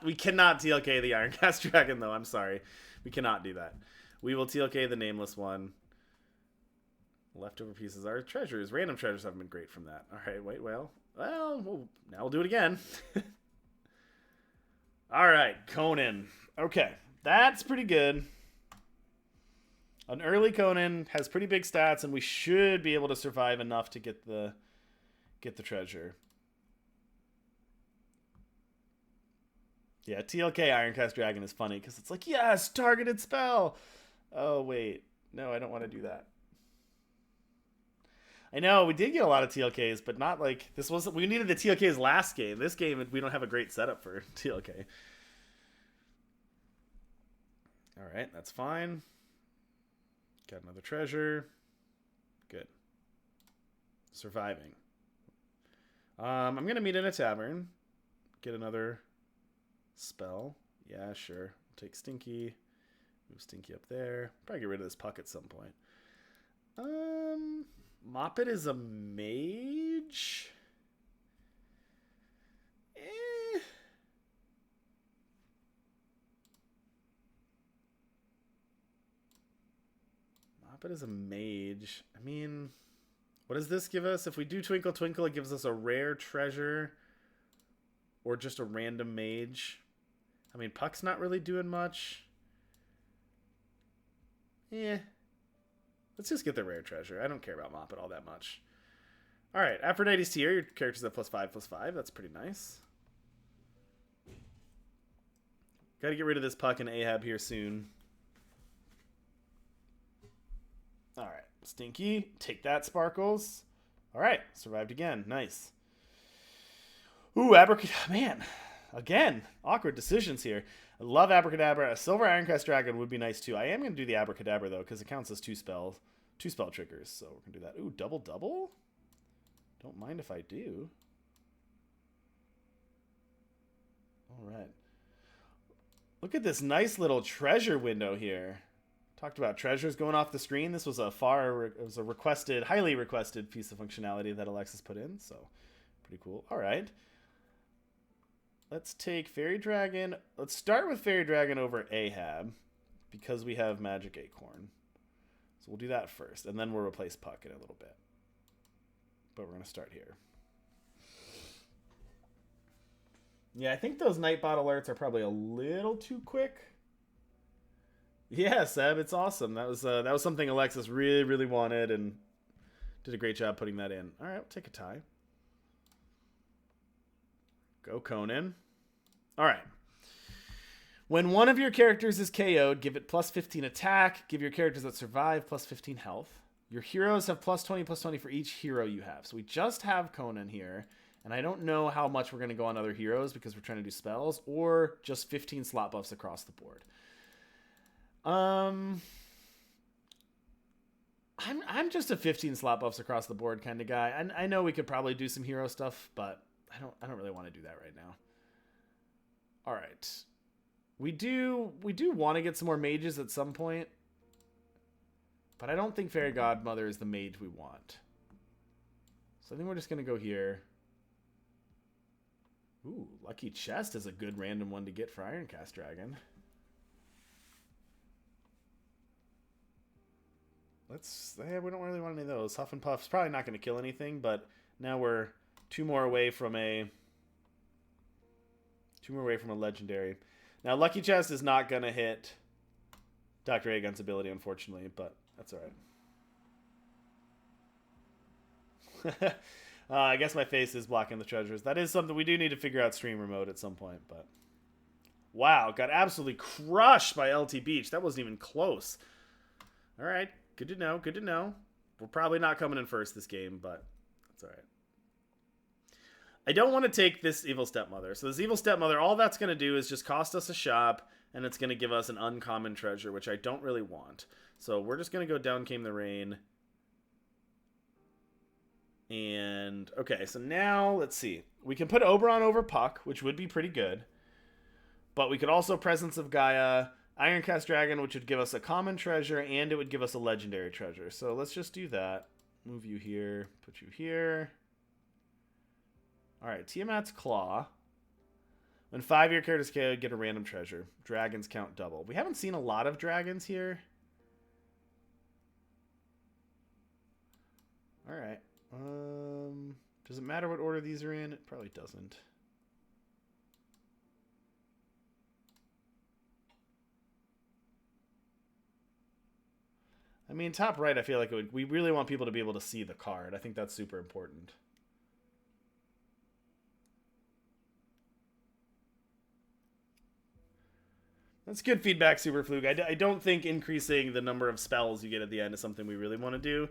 We cannot TLK the Ironcast Dragon, though. I'm sorry. We cannot do that. We will TLK the Nameless one. Leftover pieces are treasures. Random treasures haven't been great from that. All right, wait, well, now we'll do it again. All right, Conan. Okay, that's pretty good. An early Conan has pretty big stats, and we should be able to survive enough to get the treasure. Yeah, TLK Ironcast Dragon is funny because it's like, yes, targeted spell. Oh wait, no, I don't want to do that. I know we did get a lot of TLKs, but not like this wasn't. We needed the TLKs last game. This game we don't have a great setup for TLK. All right, that's fine. Got another treasure. Good. Surviving. I'm gonna meet in a tavern. Get another spell. Yeah, sure. Take Stinky. Move Stinky up there. Probably get rid of this puck at some point. Moppet is a mage. Moppet is a mage. I mean, what does this give us? If we do Twinkle Twinkle, it gives us a rare treasure or just a random mage. I mean, Puck's not really doing much. Let's just get the rare treasure. I don't care about Moppet all that much. All right, Aphrodite's Tear. Your character's at +5/+5. That's pretty nice. Got to get rid of this Puck and Ahab here soon. All right, Stinky. Take that, Sparkles. All right, survived again. Nice. Ooh, Abracadabra. Man, again, awkward decisions here. I love Abracadabra. A Silver Ironcast Dragon would be nice too. I am going to do the Abracadabra though, because it counts as two spell triggers. So we're going to do that. Ooh, double? Don't mind if I do. All right. Look at this nice little treasure window here. Talked about treasures going off the screen. This was a highly requested piece of functionality that Alexis put in. So pretty cool. All right. Let's take Fairy Dragon. Let's start with Fairy Dragon over Ahab because we have Magic Acorn. So we'll do that first, and then we'll replace Puck in a little bit. But we're going to start here. Yeah, I think those Nightbot alerts are probably a little too quick. Yeah, Seb, it's awesome. That was something Alexis really, really wanted and did a great job putting that in. All right, we'll take a tie. Go Conan. All right. When one of your characters is KO'd, give it +15 attack. Give your characters that survive +15 health. Your heroes have +20/+20 for each hero you have. So we just have Conan here. And I don't know how much we're going to go on other heroes because we're trying to do spells or just 15 slot buffs across the board. I'm just a 15 slot buffs across the board kind of guy. I know we could probably do some hero stuff, but I don't really want to do that right now. All right. We do want to get some more mages at some point. But I don't think Fairy Godmother is the mage we want. So I think we're just going to go here. Ooh, Lucky Chest is a good random one to get for Ironcast Dragon. We don't really want any of those. Huff and Puff's probably not going to kill anything, but now we're two more away from a legendary. Now, Lucky Chest is not going to hit Dr. Aegon's ability, unfortunately, but that's all right. I guess my face is blocking the treasures. That is something we do need to figure out stream remote at some point, but... Wow, got absolutely crushed by LT Beach. That wasn't even close. All right, good to know, good to know. We're probably not coming in first this game, but that's all right. I don't want to take this Evil Stepmother. So this Evil Stepmother, all that's going to do is just cost us a shop, and it's going to give us an uncommon treasure, which I don't really want. So we're just going to go Down Came the Rain. And, okay, so now, let's see. We can put Oberon over Puck, which would be pretty good. But we could also Presence of Gaia, Ironcast Dragon, which would give us a common treasure, and it would give us a legendary treasure. So let's just do that. Move you here, put you here. Alright, Tiamat's Claw. When 5 of your characters KO'd, get a random treasure. Dragons count double. We haven't seen a lot of dragons here. All right. Does it matter what order these are in? It probably doesn't. I mean, top right, I feel like we really want people to be able to see the card. I think that's super important. That's good feedback, Superfluke. I don't think increasing the number of spells you get at the end is something we really want to do,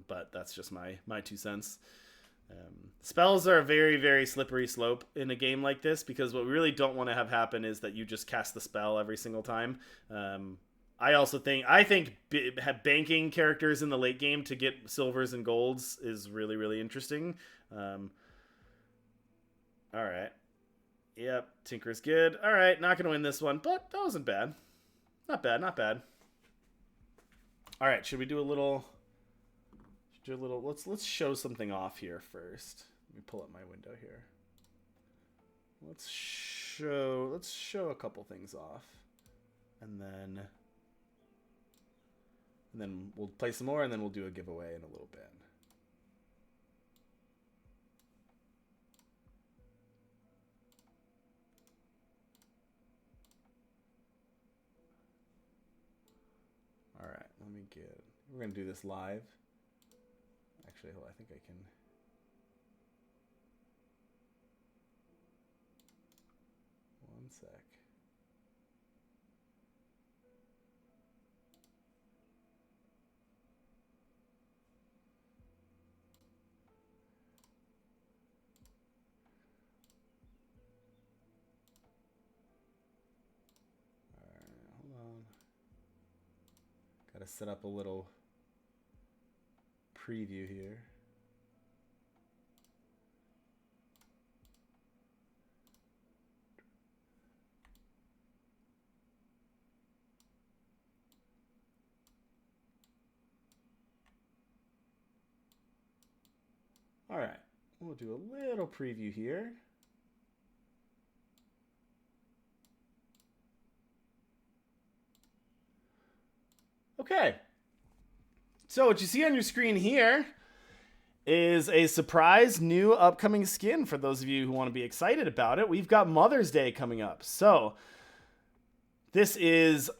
but that's just my 2 cents. Spells are a very, very slippery slope in a game like this, because what we really don't want to have happen is that you just cast the spell every single time. I think banking characters in the late game to get silvers and golds is really, really interesting. All right. Yep, Tinker's good. All right, not going to win this one, but that wasn't bad. Not bad, not bad. All right, should we do a little... Let's show something off here first. Let me pull up my window here. Let's show a couple things off. And then we'll play some more, and then we'll do a giveaway in a little bit. All right, we're going to do this live. Actually, I think I can. One sec. All right, hold on. Got to set up a little preview here. All right, we'll do a little preview here. Okay. So what you see on your screen here is a surprise new upcoming skin for those of you who want to be excited about it. We've got Mother's Day coming up. So this is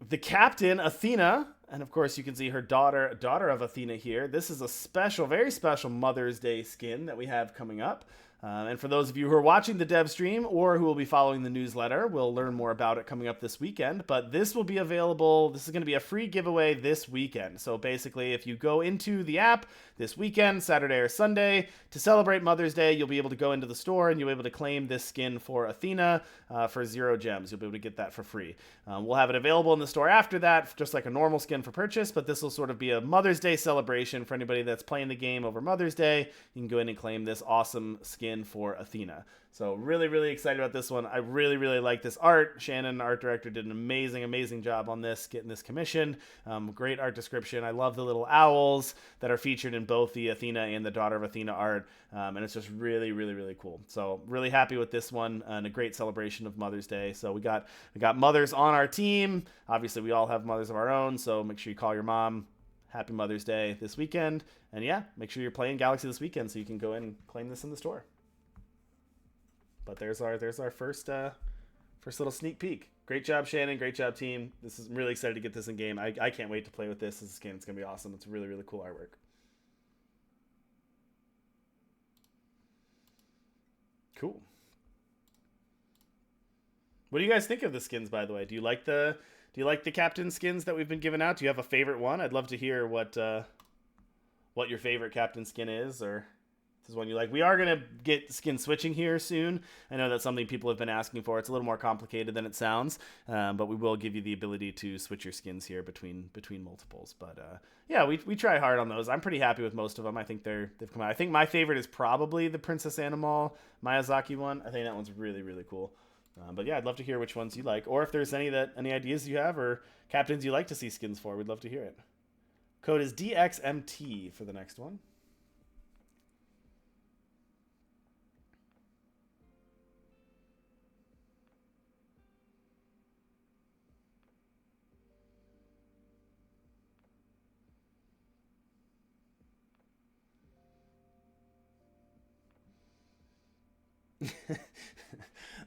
the captain, Athena, and of course you can see her daughter of Athena here. This is a special, very special Mother's Day skin that we have coming up. And for those of you who are watching the dev stream or who will be following the newsletter, we'll learn more about it coming up this weekend. But this will be available. This is going to be a free giveaway this weekend. So basically, if you go into the app this weekend, Saturday or Sunday, to celebrate Mother's Day, you'll be able to go into the store and you'll be able to claim this skin for Athena for 0 gems. You'll be able to get that for free. We'll have it available in the store after that, just like a normal skin for purchase. But this will sort of be a Mother's Day celebration for anybody that's playing the game over Mother's Day. You can go in and claim this awesome skin for Athena. So really, really excited about this one. I really, really like this art. Shannon, art director, did an amazing job on this, getting this commissioned. Great art description. I love the little owls that are featured in both the Athena and the Daughter of Athena art. And it's just really, really, really cool. So really happy with this one, and a great celebration of Mother's Day. So we got mothers on our team. Obviously, we all have mothers of our own, so make sure you call your mom. Happy Mother's Day this weekend. And yeah, make sure you're playing Galaxy this weekend so you can go in and claim this in the store. But there's our first little sneak peek. Great job, Shannon. Great job, team. I'm really excited to get this in game. I can't wait to play with this skin. It's gonna be awesome. It's really, really cool artwork. Cool. What do you guys think of the skins, by the way? Do you like the captain skins that we've been giving out? Do you have a favorite one? I'd love to hear what your favorite captain skin is, or is one you like. We are going to get skin switching here soon. I know that's something people have been asking for. It's a little more complicated than it sounds, but we will give you the ability to switch your skins here between multiples. But yeah, we try hard on those. I'm pretty happy with most of them. I think they've come out. I think my favorite is probably the Princess Animal Miyazaki one. I think that one's really, really cool. But yeah, I'd love to hear which ones you like, or if there's any ideas you have or captains you like to see skins for. We'd love to hear it. Code is DXMT for the next one.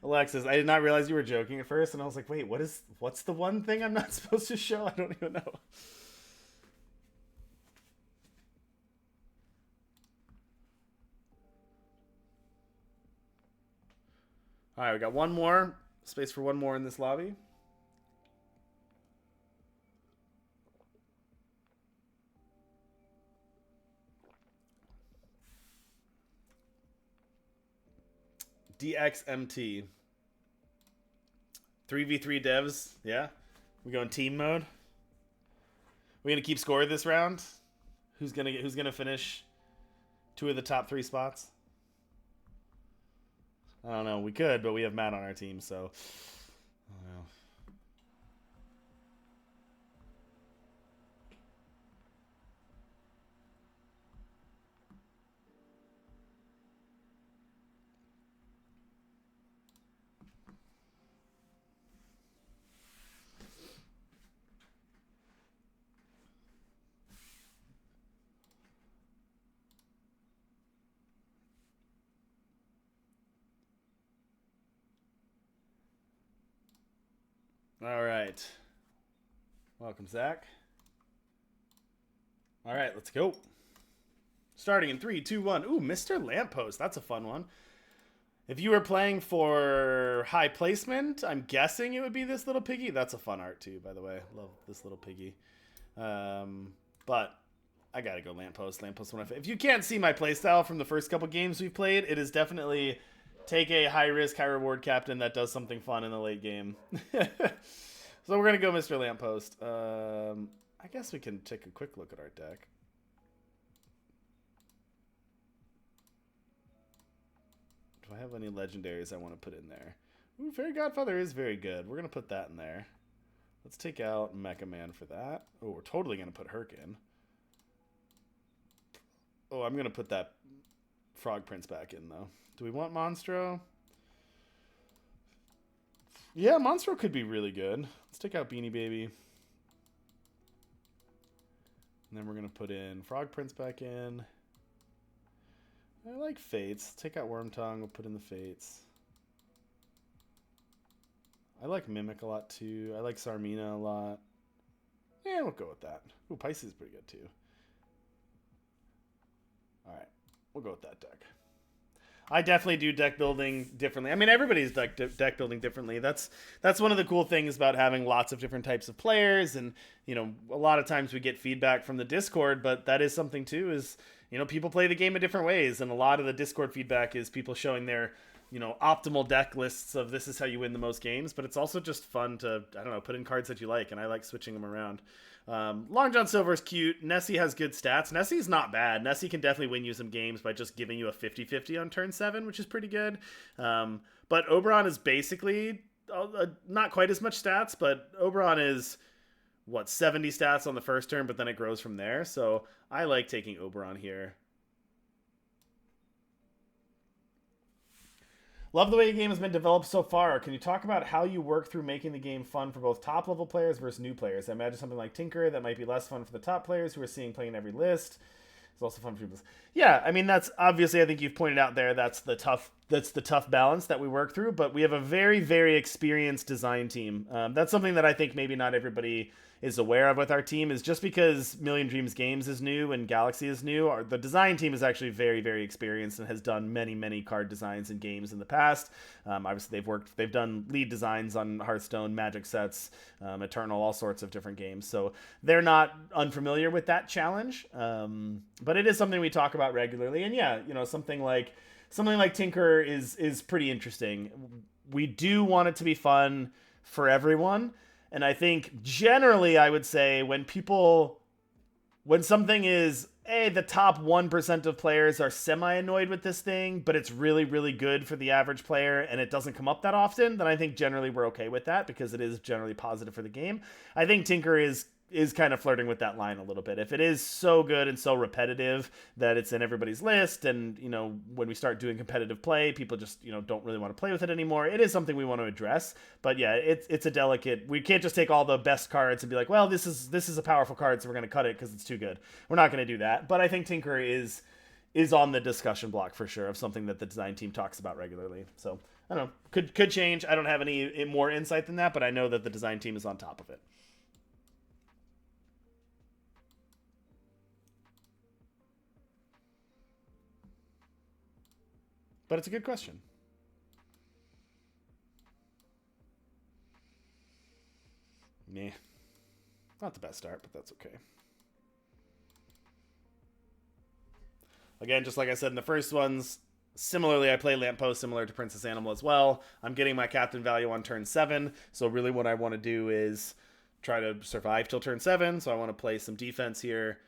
Alexis, I did not realize you were joking at first, and I was like, wait, what's the one thing I'm not supposed to show? I don't even know. All right, we got one more. Space for one more in this lobby. DXMT. 3v3 devs. Yeah. We go in team mode. We gonna keep score this round? Who's gonna finish two of the top three spots? I don't know. We could, but we have Matt on our team, so I don't know. All right. Welcome, Zach. All right, let's go. Starting in 3, 2, 1. Ooh, Mr. Lamppost. That's a fun one. If you were playing for high placement, I'm guessing it would be this little piggy. That's a fun art too, by the way. Love this little piggy. But I gotta go Lamppost. Lamppost one. If you can't see my playstyle from the first couple games we've played, it is definitely take a high risk, high reward captain that does something fun in the late game. So we're gonna go Mr. Lamppost. I guess we can take a quick look at our deck. Do I have any legendaries I want to put in there? Ooh, Fairy Godfather is very good. We're going to put that in there. Let's take out Mecha Man for that. Oh, we're totally going to put Herc in. Oh, I'm going to put that Frog Prince back in, though. Do we want Monstro? Yeah, Monstro could be really good. Let's take out Beanie Baby. And then we're going to put in Frog Prince back in. I like Fates. Take out Wormtongue. We'll put in the Fates. I like Mimic a lot, too. I like Sarmina a lot. Yeah, we'll go with that. Ooh, Pisces is pretty good, too. Alright. We'll go with that deck. I definitely do deck building differently. I mean, everybody's deck building differently. That's one of the cool things about having lots of different types of players. And, you know, a lot of times we get feedback from the Discord, but that is something, too, is, you know, people play the game in different ways. And a lot of the Discord feedback is people showing their, you know, optimal deck lists of this is how you win the most games. But it's also just fun to, I don't know, put in cards that you like. And I like switching them around. Long John Silver is cute. Nessie has good stats. Nessie's not bad. Nessie can definitely win you some games by just giving you a 50-50 on turn 7, which is pretty good. But Oberon is basically not quite as much stats, but Oberon is, what, 70 stats on the first turn, but then it grows from there. So I like taking Oberon here. Love the way the game has been developed so far. Can you talk about how you work through making the game fun for both top-level players versus new players? I imagine something like Tinker that might be less fun for the top players who are seeing playing every list. It's also fun for people. Yeah, I mean, that's obviously, I think you've pointed out there, that's the tough balance that we work through, but we have a very, very experienced design team. That's something that I think maybe not everybody is aware of with our team, is just because Million Dreams Games is new and Galaxy is new, the design team is actually very, very experienced and has done many, many card designs and games in the past. Obviously, they've done lead designs on Hearthstone, Magic sets, Eternal, all sorts of different games. So they're not unfamiliar with that challenge, but it is something we talk about regularly. And yeah, you know, something like Tinker is pretty interesting. We do want it to be fun for everyone. And I think generally I would say when something is, the top 1% of players are semi-annoyed with this thing, but it's really, really good for the average player and it doesn't come up that often, then I think generally we're okay with that because it is generally positive for the game. I think Tinker is kind of flirting with that line a little bit. If it is so good and so repetitive that it's in everybody's list, and, you know, when we start doing competitive play, people just, you know, don't really want to play with it anymore, it is something we want to address. But yeah, it's a delicate, we can't just take all the best cards and be like, well, this is a powerful card, so we're going to cut it because it's too good. We're not going to do that. But I think Tinker is is on the discussion block for sure of something that the design team talks about regularly. So I don't know, could change. I don't have any more insight than that, but I know that the design team is on top of it. But it's a good question. Meh. Not the best start, but that's okay. Again, just like I said in the first ones, similarly, I play Lamppost similar to Princess Animal as well. I'm getting my captain value on turn 7, so really what I want to do is try to survive till turn 7, so I want to play some defense here.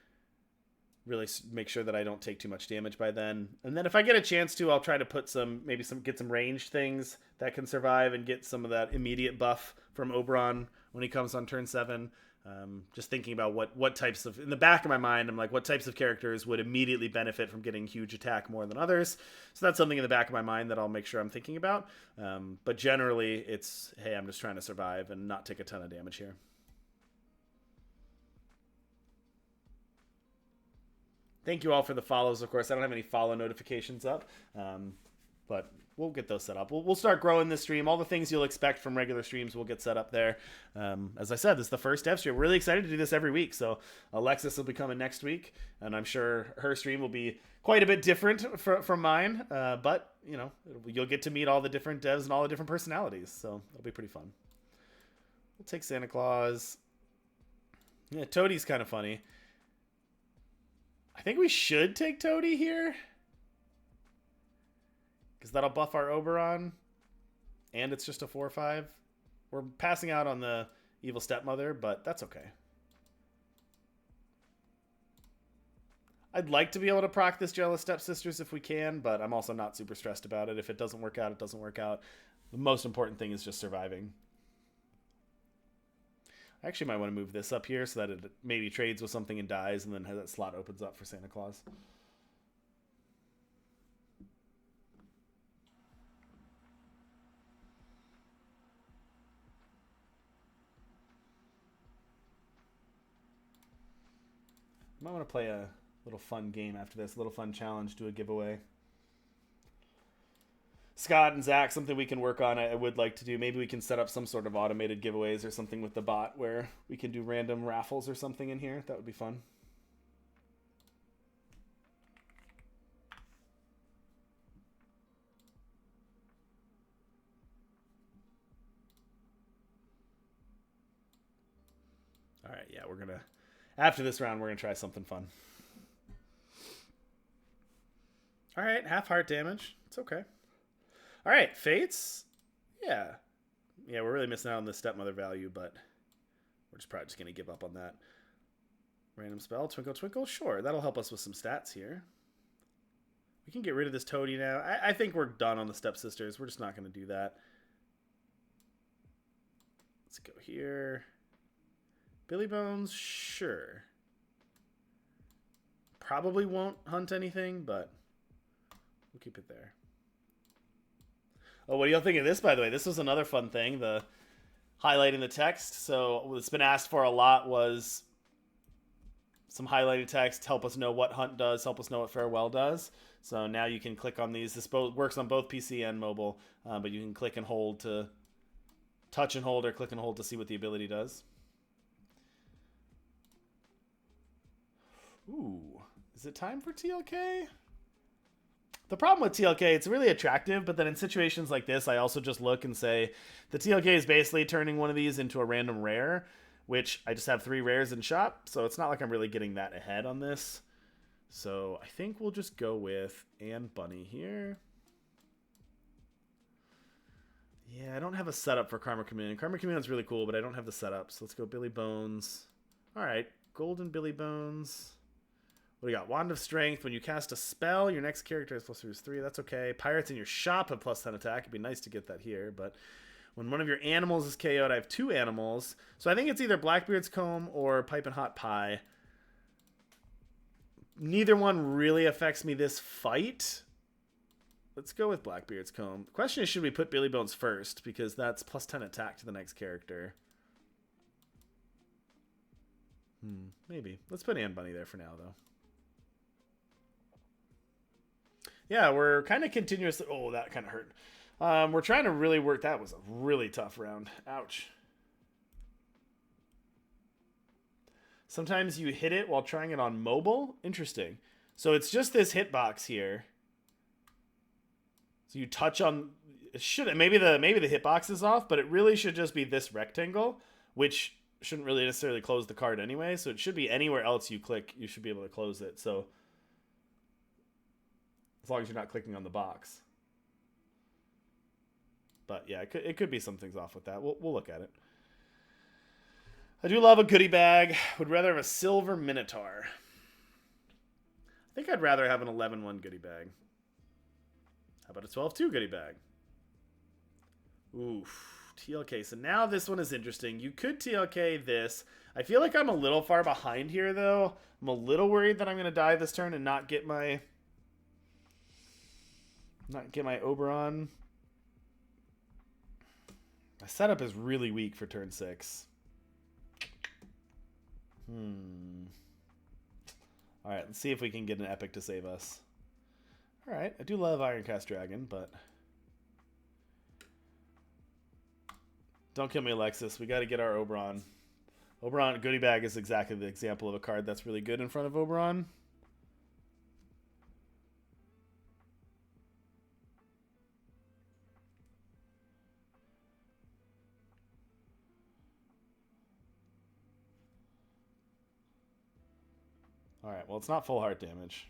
Really make sure that I don't take too much damage by then. And then if I get a chance to, I'll try to put get some ranged things that can survive and get some of that immediate buff from Oberon when he comes on turn 7. Just thinking about what types of, in the back of my mind, I'm like, what types of characters would immediately benefit from getting huge attack more than others. So that's something in the back of my mind that I'll make sure I'm thinking about. But generally, it's, hey, I'm just trying to survive and not take a ton of damage here. Thank you all for the follows, of course. I don't have any follow notifications up, but we'll get those set up. We'll start growing this stream. All the things you'll expect from regular streams will get set up there. As I said, this is the first dev stream. We're really excited to do this every week. So Alexis will be coming next week, and I'm sure her stream will be quite a bit different from mine. But, you know, you'll get to meet all the different devs and all the different personalities. So it'll be pretty fun. We'll take Santa Claus. Yeah, Toadie's kind of funny. I think we should take Toadie here, because that'll buff our Oberon, and it's just a 4/5. We're passing out on the Evil Stepmother, but that's okay. I'd like to be able to proc this Jealous Stepsisters if we can, but I'm also not super stressed about it. If it doesn't work out, it doesn't work out. The most important thing is just surviving. I actually might want to move this up here so that it maybe trades with something and dies, and then that slot opens up for Santa Claus. I might want to play a little fun game after this, a little fun challenge, do a giveaway. Scott and Zach, something we can work on, I would like to do. Maybe we can set up some sort of automated giveaways or something with the bot where we can do random raffles or something in here. That would be fun. All right, yeah, we're going to, after this round, we're going to try something fun. All right, half heart damage. It's okay. All right, Fates. Yeah. Yeah, we're really missing out on the Stepmother value, but we're probably just going to give up on that. Random spell, Twinkle Twinkle. Sure, that'll help us with some stats here. We can get rid of this Toadie now. I think we're done on the Stepsisters. We're just not going to do that. Let's go here. Billy Bones, sure. Probably won't hunt anything, but we'll keep it there. Oh, what do y'all think of this, by the way? This was another fun thing, the highlighting the text. So what's been asked for a lot was some highlighted text, help us know what hunt does, help us know what farewell does. So now you can click on these. This both works on both PC and mobile, but you can click and hold to touch and hold, or click and hold to see what the ability does. Ooh, is it time for TLK? The problem with TLK, it's really attractive, but then in situations like this, I also just look and say, the TLK is basically turning one of these into a random rare, which I just have 3 rares in shop, so it's not like I'm really getting that ahead on this. So I think we'll just go with Anne Bunny here. Yeah, I don't have a setup for Karma Chameleon. Karma Chameleon's really cool, but I don't have the setup, so let's go Billy Bones. All right, Golden Billy Bones. What do we got? Wand of Strength. When you cast a spell, your next character has +3. That's okay. Pirates in your shop have +10 attack. It'd be nice to get that here, but when one of your animals is KO'd, I have 2 animals. So I think it's either Blackbeard's Comb or Pipin' Hot Pie. Neither one really affects me this fight. Let's go with Blackbeard's Comb. The question is, should we put Billy Bones first? Because that's +10 attack to the next character. Maybe. Let's put Anne Bunny there for now, though. Yeah, we're kind of continuously... Oh, that kind of hurt. We're trying to really work... That was a really tough round. Ouch. Sometimes you hit it while trying it on mobile. Interesting. So it's just this hitbox here. So you touch on... It should maybe the hitbox is off, but it really should just be this rectangle, which shouldn't really necessarily close the card anyway. So it should be anywhere else you click, you should be able to close it. So as long as you're not clicking on the box. But yeah, it could be something's off with that. We'll look at it. I do love a goodie bag. Would rather have a silver Minotaur. I think I'd rather have an 11-1 goodie bag. How about a 12-2 goodie bag? Oof. TLK. So now this one is interesting. You could TLK this. I feel like I'm a little far behind here, though. I'm a little worried that I'm going to die this turn and not get my Oberon. My setup is really weak for turn 6. Alright, let's see if we can get an epic to save us. Alright, I do love Ironcast Dragon, but... Don't kill me, Alexis. We got to get our Oberon. Oberon Goodie Bag is exactly the example of a card that's really good in front of Oberon. Alright, well, it's not full heart damage.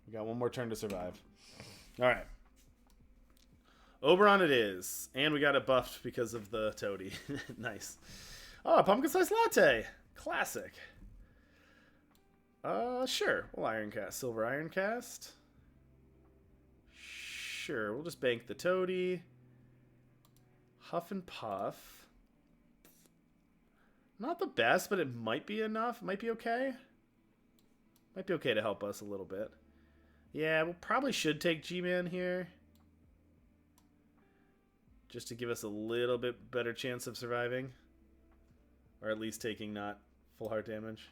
We got one more turn to survive. Alright. Oberon it is. And we got it buffed because of the toady. Nice. Oh, pumpkin spice latte. Classic. Sure. We'll Ironcast. Silver Ironcast. Sure. We'll just bank the toady. Huff and Puff. Not the best, but it might be enough. Might be okay. Might be okay to help us a little bit. Yeah, we probably should take G-Man here. Just to give us a little bit better chance of surviving. Or at least taking not full heart damage.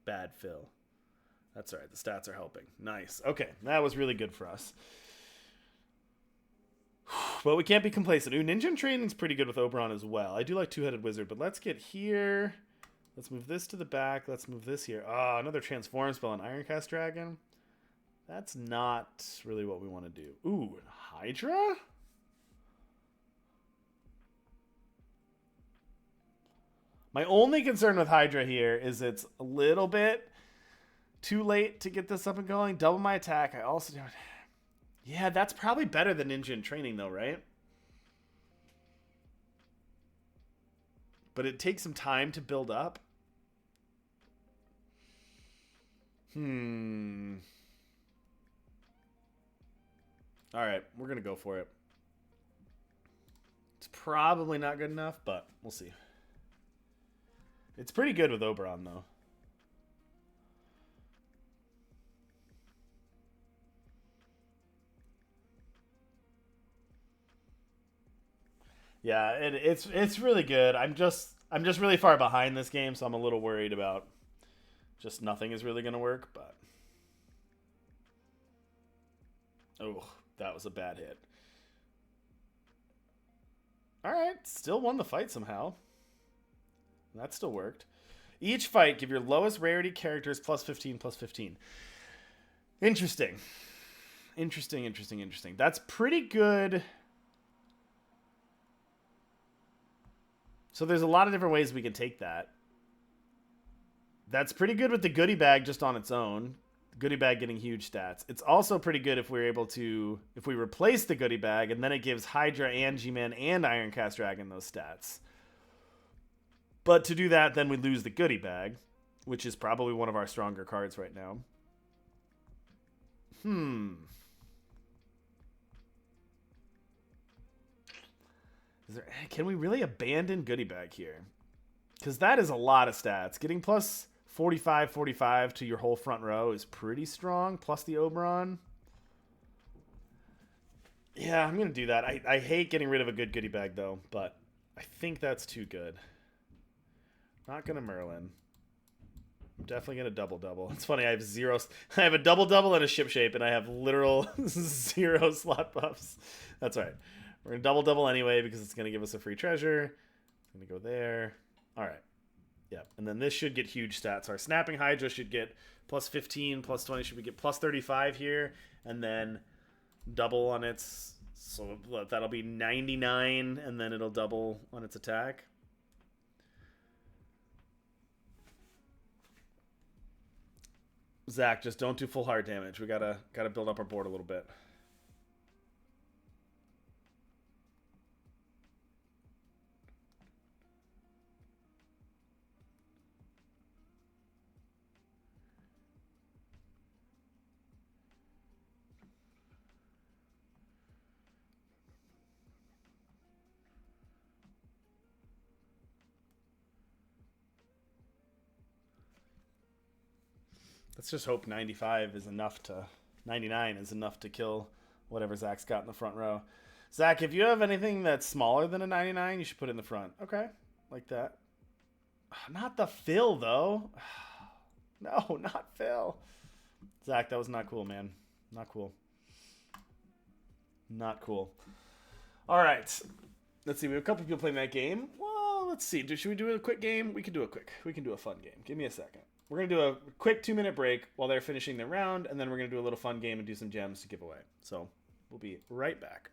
Bad fill. That's alright, the stats are helping. Nice. Okay, that was really good for us. But we can't be complacent. Ooh, Ninja Training's pretty good with Oberon as well. I do like Two-Headed Wizard, but let's get here. Let's move this to the back. Let's move this here. Oh, another Transform spell on Ironcast Dragon. That's not really what we want to do. Ooh, Hydra? My only concern with Hydra here is it's a little bit too late to get this up and going. Double my attack. I also don't... Yeah, that's probably better than Ninja in Training, though, right? But it takes some time to build up. Alright, we're going to go for it. It's probably not good enough, but we'll see. It's pretty good with Oberon, though. Yeah, it's really good. I'm just really far behind this game, so I'm a little worried about just nothing is really going to work, but oh, that was a bad hit. All right, still won the fight somehow. That still worked. Each fight, give your lowest rarity characters plus 15, plus 15. Interesting. Interesting. That's pretty good. So there's a lot of different ways we can take that. That's pretty good with the goodie bag just on its own. The goodie bag getting huge stats. It's also pretty good if we're able to, if we replace the goodie bag and then it gives Hydra and G-Man and Ironcast Dragon those stats. But to do that, then we lose the goodie bag, which is probably one of our stronger cards right now. Can we really abandon goodie bag here? Because that is a lot of stats. Getting plus 45 to your whole front row is pretty strong. Plus the Oberon. Yeah, I'm gonna do that. I hate getting rid of a good goodie bag though, but I think that's too good. Not gonna Merlin. I'm definitely gonna double double. It's funny. I have zero. I have a double double and a ship shape, and I have literal zero slot buffs. That's all right. We're gonna double double anyway because it's gonna give us a free treasure. It's gonna go there. All right. Yeah, and then this should get huge stats. Our Snapping Hydra should get plus 15, plus 20. Should we get plus 35 here, and then double on its. So that'll be 99, and then it'll double on its attack. Zach, just don't do full hard damage. We gotta build up our board a little bit. Let's just hope 95 is enough to 99 is enough to kill whatever Zach's got in the front row. Zach, if you have anything that's smaller than a 99, you should put it in the front. Okay, like that. Not the Phil though. No, not Phil. Zach, that was not cool, man. Not cool. Not cool. All right. Let's see. We have a couple people playing that game. Well, let's see. Should we do a quick game? We can do a quick. We can do a fun game. Give me a second. We're going to do a quick 2-minute break while they're finishing their round, and then we're going to do a little fun game and do some gems to give away. So we'll be right back.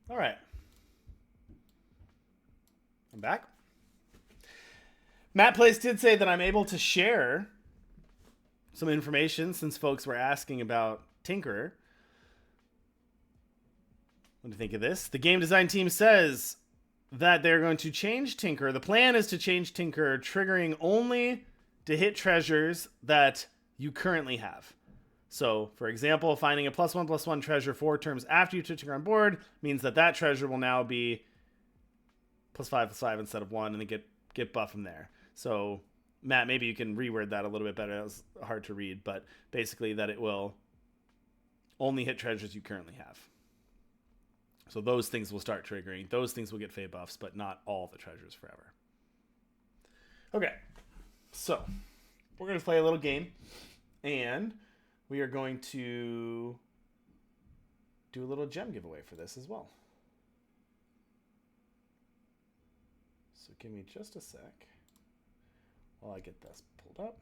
All right. I'm back. Matt Place did say that I'm able to share some information since folks were asking about Tinkerer. What do you think of this? The game design team says that they're going to change Tinker. The plan is to change Tinker, triggering only to hit treasures that you currently have. So, for example, finding a +1/+1 treasure 4 turns after you Tinker on board means that that treasure will now be +5/+5 instead of 1, and then get buff from there. So, Matt, maybe you can reword that a little bit better. That was hard to read, but basically that it will only hit treasures you currently have. So those things will start triggering. Those things will get fey buffs, but not all the treasures forever. Okay, so we're going to play a little game, and we are going to do a little gem giveaway for this as well. So give me just a sec while I get this pulled up.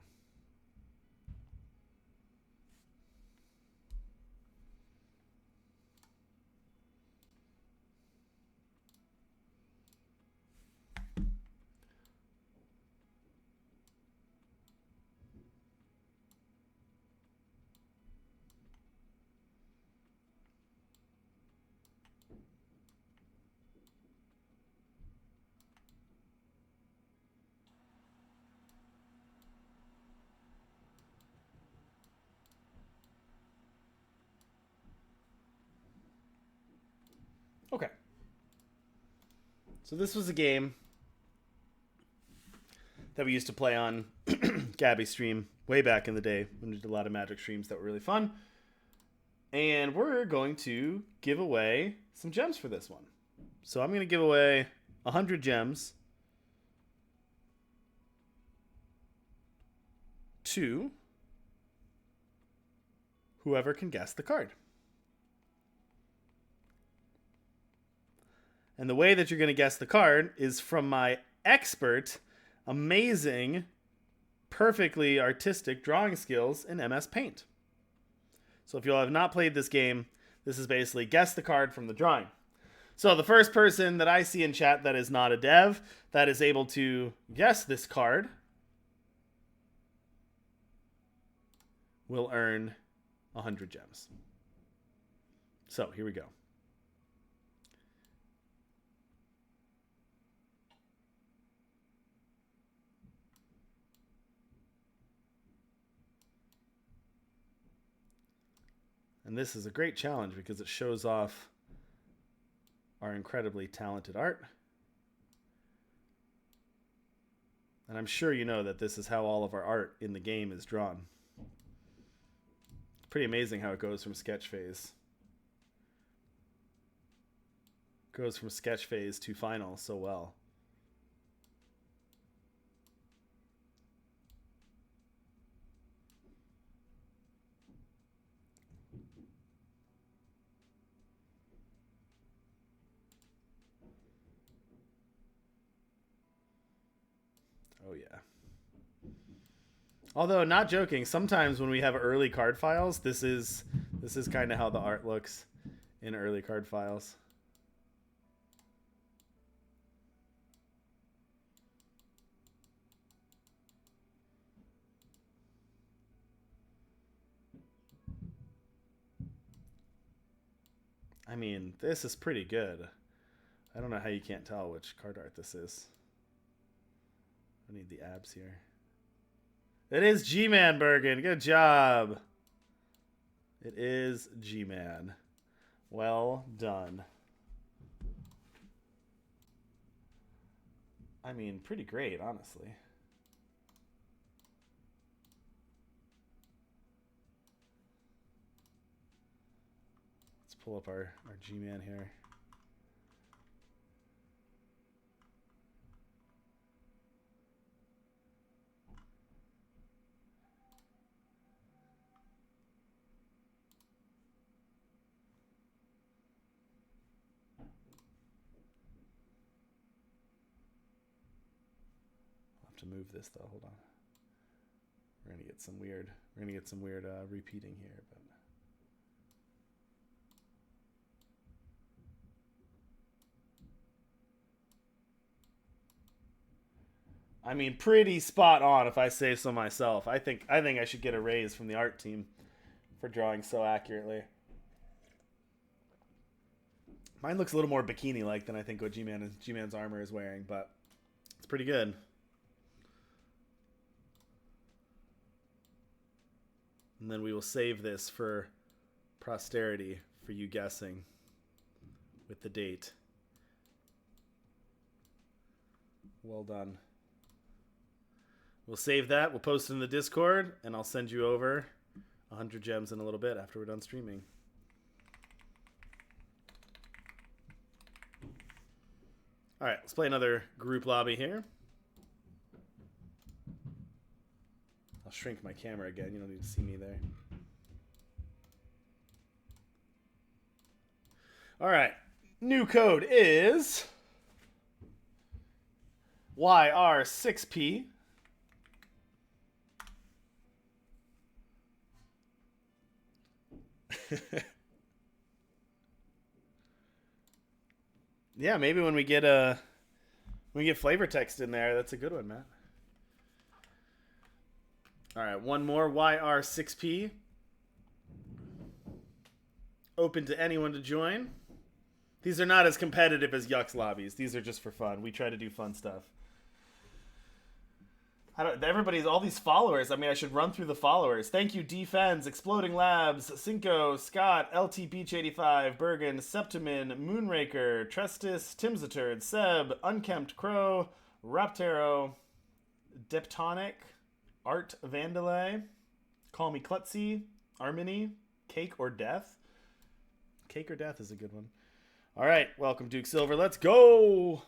Okay. So this was a game that we used to play on Gabby's stream way back in the day when we did a lot of Magic streams that were really fun. And we're going to give away some gems for this one. So I'm going to give away 100 gems to whoever can guess the card. And the way that you're going to guess the card is from my expert, amazing, perfectly artistic drawing skills in MS Paint. So if you all have not played this game, this is basically guess the card from the drawing. So the first person that I see in chat that is not a dev that is able to guess this card will earn 100 gems. So here we go. And this is a great challenge because it shows off our incredibly talented art. And I'm sure you know that this is how all of our art in the game is drawn. It's pretty amazing how it goes from sketch phase. Goes from sketch phase to final so well. Oh yeah. Although not joking, sometimes when we have early card files, this is kind of how the art looks in early card files. I mean, this is pretty good. I don't know how you can't tell which card art this is. I need the abs here. It is G-Man Bergen. Good job. It is G-Man. Well done. I mean, pretty great, honestly. Let's pull up our G-Man here. To move this though, hold on. We're gonna get some weird repeating here, but I mean, pretty spot on if I say so myself. I think I should get a raise from the art team for drawing so accurately. Mine looks a little more bikini-like than I think what G-Man's armor is wearing, but it's pretty good. And then we will save this for posterity for you guessing with the date. Well done. We'll save that. We'll post it in the Discord, and I'll send you over 100 gems in a little bit after we're done streaming. All right, let's play another group lobby here. I'll shrink my camera again. You don't need to see me there. All right. New code is YR6P. Yeah, maybe when we get flavor text in there, that's a good one, Matt. All right, one more YR6P. Open to anyone to join. These are not as competitive as Yuck's lobbies. These are just for fun. We try to do fun stuff. Everybody's all these followers. I mean, I should run through the followers. Thank you, Defense, Exploding Labs, Cinco, Scott, LT Beach 85, Bergen, Septimin, Moonraker, Trestis, Timsaturd, Seb, Unkempt Crow, Raptero, Deptonic, Art Vandalay, Call Me Klutzy, Armini, Cake or Death. Cake or Death is a good one. All right, welcome Duke Silver. Let's go.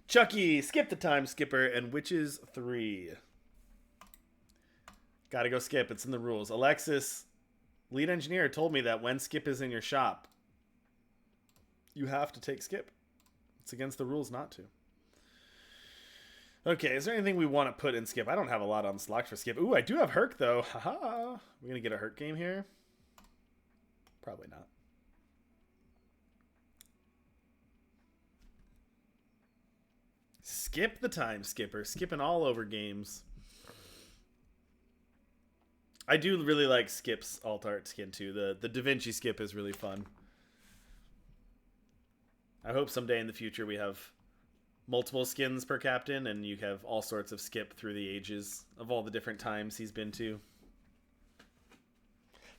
Chucky, Skip the Time Skipper, and Witches 3. Gotta go Skip. It's in the rules. Alexis, lead engineer, told me that when Skip is in your shop, you have to take Skip. It's against the rules not to. Okay, is there anything we want to put in Skip? I don't have a lot on Slack for Skip. Ooh, I do have Herc, though. Haha. We're going to get a Herc game here? Probably not. Skip the Time Skipper. Skipping all over games. I do really like Skip's alt art skin, too. The Da Vinci Skip is really fun. I hope someday in the future we have multiple skins per captain, and you have all sorts of Skip through the ages of all the different times he's been to.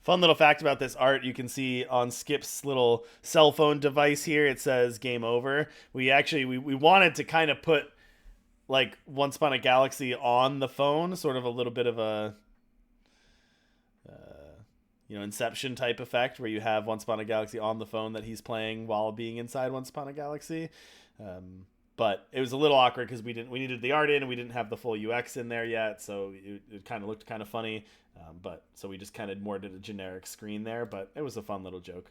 Fun little fact about this art, you can see on Skip's little cell phone device here, it says game over. We wanted to kind of put like Once Upon a Galaxy on the phone, sort of a little bit of a Inception type effect where you have Once Upon a Galaxy on the phone that he's playing while being inside Once Upon a Galaxy. But it was a little awkward because we needed the art in and we didn't have the full UX in there yet, so it kind of looked kind of funny. So we just kind of more did a generic screen there, but it was a fun little joke.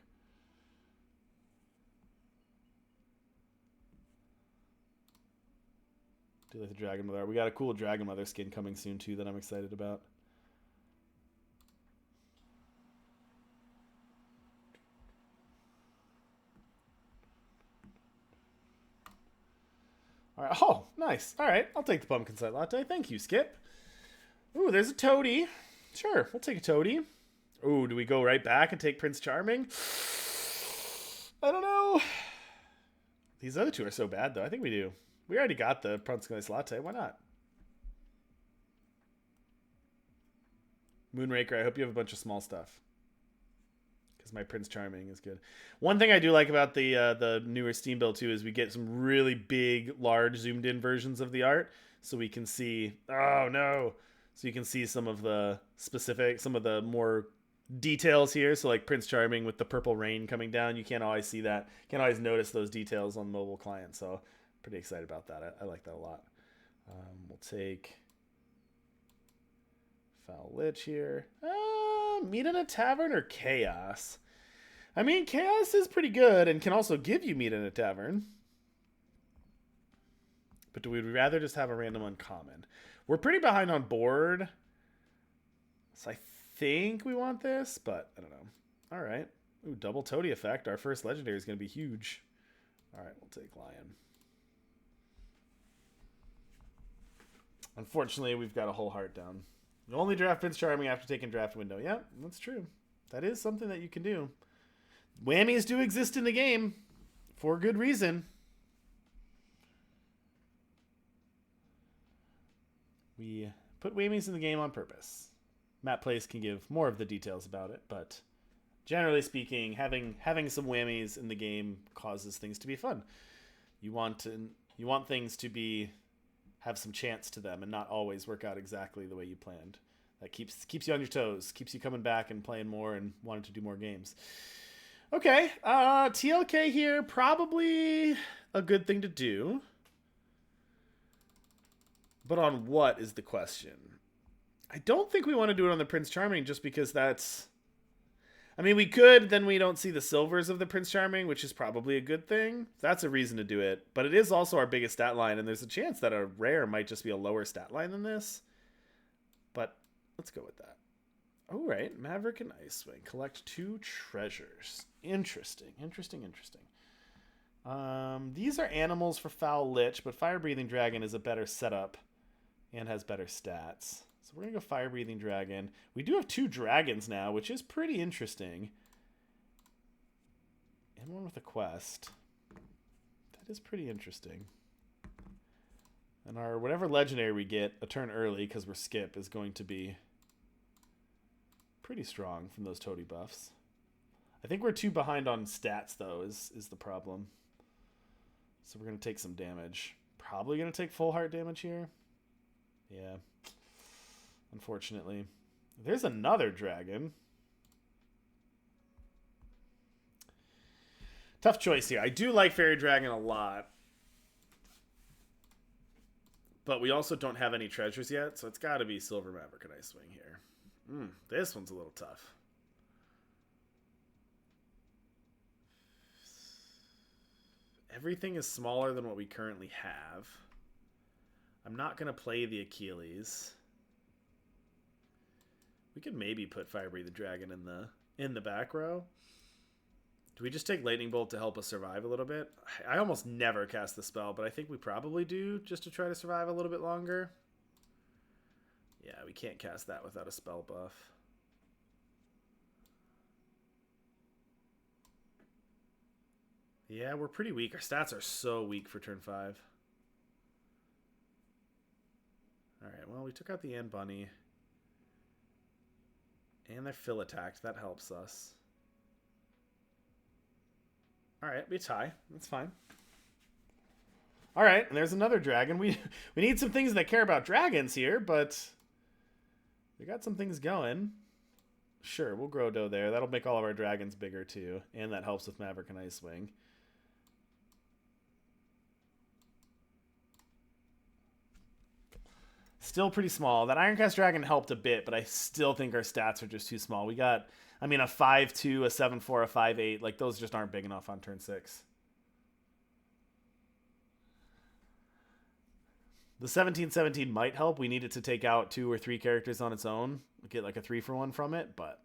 Do like the Dragon Mother. We got a cool Dragon Mother skin coming soon too that I'm excited about. All right. Oh, nice. All right, I'll take the pumpkin cider latte. Thank you, Skip. Ooh, there's a toady. Sure, we'll take a toady. Ooh, do we go right back and take Prince Charming? I don't know. These other two are so bad, though. I think we do. We already got the pumpkin cider latte. Why not? Moonraker, I hope you have a bunch of small stuff. Because my Prince Charming is good. One thing I do like about the newer Steam build too is we get some really big, large, zoomed in versions of the art, so we can see. Oh no! So you can see some of the more details here. So like Prince Charming with the purple rain coming down, you can't always see that. Can't always notice those details on mobile client. So pretty excited about that. I like that a lot. We'll take Foul Lich here. Meet in a Tavern or Chaos? I mean, Chaos is pretty good and can also give you Meet in a Tavern. But do we rather just have a random uncommon? We're pretty behind on board. So I think we want this, but I don't know. All right. Ooh, double Toady effect. Our first legendary is going to be huge. All right, we'll take Lion. Unfortunately, we've got a whole heart down. You only draft Prince Charming after taking draft window. Yeah, that's true. That is something that you can do. Whammies do exist in the game for good reason. We put whammies in the game on purpose. Matt Place can give more of the details about it, but generally speaking, having some whammies in the game causes things to be fun. You want things to have some chance to them and not always work out exactly the way you planned. That keeps you on your toes, keeps you coming back and playing more and wanting to do more games. Okay, TLK here, probably a good thing to do. But on what is the question? I don't think we want to do it on the Prince Charming just because that's... I mean, we could, then we don't see the silvers of the Prince Charming, which is probably a good thing. That's a reason to do it. But it is also our biggest stat line, and there's a chance that a rare might just be a lower stat line than this. But let's go with that. All right, Maverick and Icewing. Collect 2 treasures. Interesting, interesting, interesting. These are animals for Foul Lich, but Fire Breathing Dragon is a better setup and has better stats. So we're going to go Fire Breathing Dragon. We do have 2 dragons now, which is pretty interesting. And one with a quest. That is pretty interesting. And our whatever legendary we get a turn early because we're skip is going to be pretty strong from those toady buffs. I think we're too behind on stats, though, is the problem. So we're going to take some damage. Probably going to take full heart damage here. Yeah. Unfortunately. There's another dragon. Tough choice here. I do like Fairy Dragon a lot. But we also don't have any treasures yet, so it's got to be Silver Maverick and Icewing here. This one's a little tough. Everything is smaller than what we currently have. I'm not going to play the Achilles. We could maybe put Fire Breathe the Dragon in the back row. Do we just take Lightning Bolt to help us survive a little bit? I almost never cast the spell, but I think we probably do just to try to survive a little bit longer. Yeah, we can't cast that without a spell buff. Yeah, we're pretty weak. Our stats are so weak for turn 5. Alright, well, we took out the Ant Bunny. And their Fill attacked. That helps us. Alright, we tie. That's fine. Alright, and there's another dragon. We need some things that care about dragons here, but we got some things going. Sure, we'll Grotto there. That'll make all of our dragons bigger too. And that helps with Maverick and Icewing. Still pretty small. That Ironcast Dragon helped a bit, but I still think our stats are just too small. We got, I mean, a 5-2, a 7-4, a 5-8. Like, those just aren't big enough on turn 6. The 17-17 might help. We need it to take out 2 or 3 characters on its own. Get like a 3-for-1 from it, but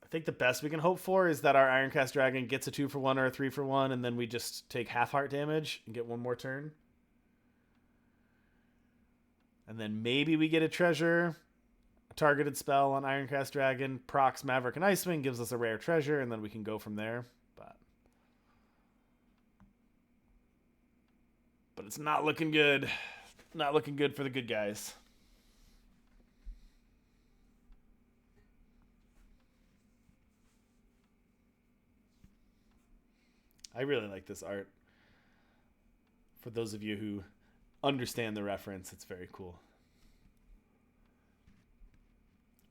I think the best we can hope for is that our Ironcast Dragon gets a 2-for-1 or a 3-for-1, and then we just take half heart damage and get one more turn. And then maybe we get a treasure, a targeted spell on Ironcast Dragon, procs Maverick and Icewing, gives us a rare treasure, and then we can go from there. But it's not looking good. Not looking good for the good guys. I really like this art. For those of you who understand the reference, it's very cool.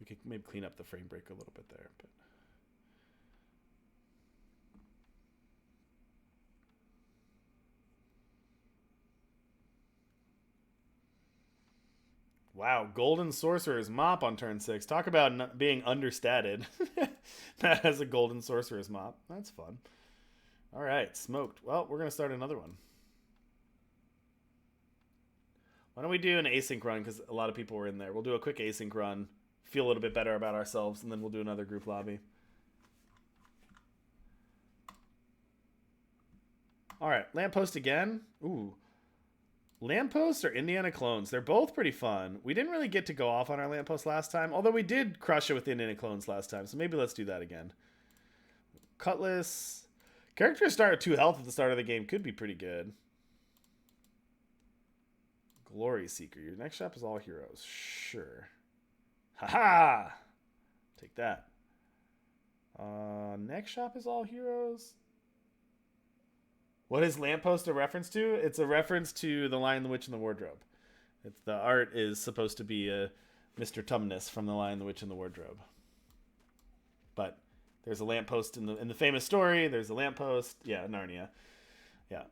We could maybe clean up the frame break a little bit there, but wow, Golden Sorcerer's Mop on turn 6. Talk about being understated. That has a Golden Sorcerer's Mop. That's fun. All right, smoked. Well, we're going to start another one. Why don't we do an async run, because a lot of people were in there. We'll do a quick async run, feel a little bit better about ourselves, and then we'll do another group lobby. All right, Lamppost again. Ooh. Lamppost or Indiana Clones? They're both pretty fun. We didn't really get to go off on our Lamppost last time, although we did crush it with Indiana Clones last time, so maybe let's do that again. Cutlass. Characters start with 2 health at the start of the game could be pretty good. Glory Seeker. Your next shop is all heroes. Sure. Haha! Take that. Next shop is all heroes. What is Lamppost a reference to? It's a reference to The Lion, the Witch, and the Wardrobe. The art is supposed to be Mr. Tumnus from The Lion, the Witch, and the Wardrobe. But There's a lamppost in the famous story. There's a lamppost. Yeah, Narnia. Yeah.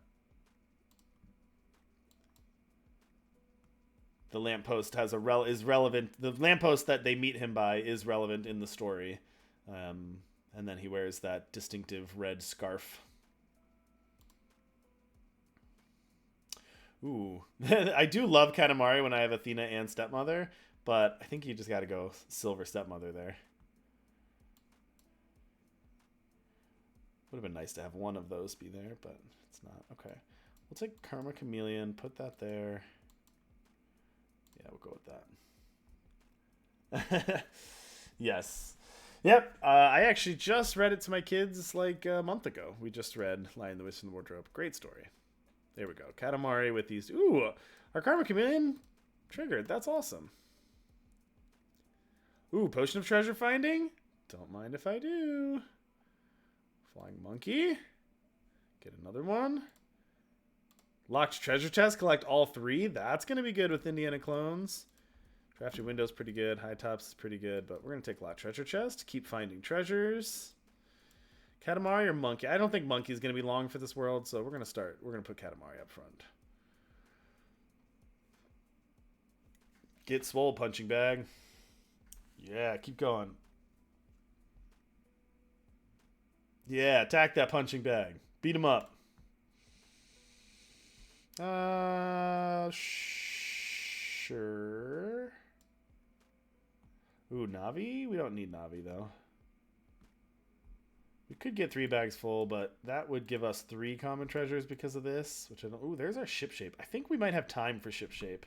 The lamppost is relevant. The lamppost that they meet him by is relevant in the story. And then he wears that distinctive red scarf. Ooh. I do love Katamari when I have Athena and Stepmother, but I think you just got to go Silver Stepmother there. Would have been nice to have one of those be there, but it's not. Okay. We'll take Karma Chameleon, put that there. Yeah, we'll go with that. Yes. Yep. I actually just read it to my kids like a month ago. We just read Lion, the Witch, and the Wardrobe. Great story. There we go. Katamari with these. Ooh, our Karma Chameleon triggered. That's awesome. Ooh, Potion of Treasure Finding. Don't mind if I do. Flying Monkey. Get another one. Locked Treasure Chest. Collect all 3. That's going to be good with Indiana Clones. Crafty Window's pretty good. High Tops is pretty good. But we're going to take Locked Treasure Chest. Keep finding treasures. Katamari or Monkey? I don't think Monkey's going to be long for this world, so we're going to start. We're going to put Katamari up front. Get swole, punching bag. Yeah, keep going. Yeah, attack that punching bag. Beat him up. Sure. Ooh, Navi? We don't need Navi, though. We could get 3 bags full, but that would give us 3 common treasures because of this, which I don't... Ooh, there's our ship shape. I think we might have time for ship shape.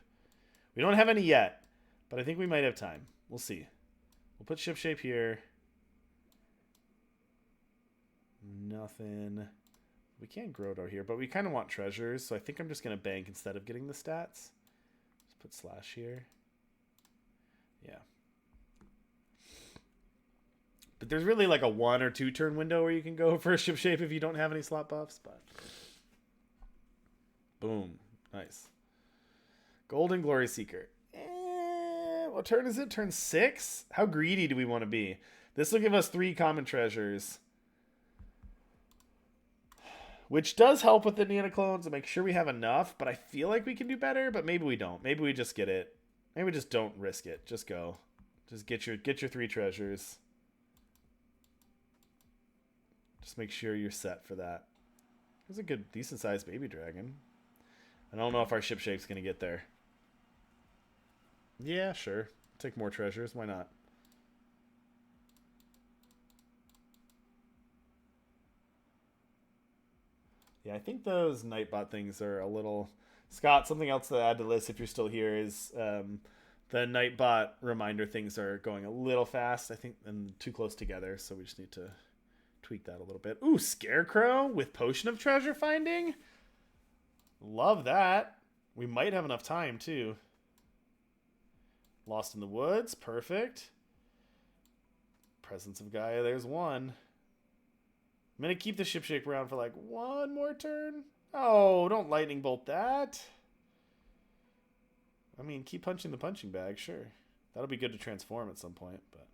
We don't have any yet, but I think we might have time. We'll see. We'll put ship shape here. Nothing. We can't Grotto here, but we kind of want treasures, so I think I'm just going to bank instead of getting the stats. Just put slash here. Yeah. But there's really like a 1 or 2 turn window where you can go for a ship shape if you don't have any slot buffs. But boom. Nice. Golden Glory Seeker. What turn is it? Turn 6? How greedy do we want to be? This will give us 3 common treasures. Which does help with Indiana Clones to make sure we have enough. But I feel like we can do better. But maybe we don't. Maybe we just get it. Maybe we just don't risk it. Just go. Just get your 3 treasures. Just make sure you're set for that. There's a good, decent-sized baby dragon. I don't know if our ship shape's going to get there. Yeah, sure. Take more treasures. Why not? Yeah, I think those Nightbot things are a little... Scott, something else to add to the list if you're still here is the Nightbot reminder things are going a little fast, I think, and too close together, so we just need to tweak that a little bit. Ooh, Scarecrow with Potion of Treasure Finding. Love that. We might have enough time, too. Lost in the Woods. Perfect. Presence of Gaia. There's one. I'm going to keep the ship shape around for like 1 more turn. Oh, don't lightning bolt that. I mean, keep punching the punching bag, sure. That'll be good to transform at some point, but...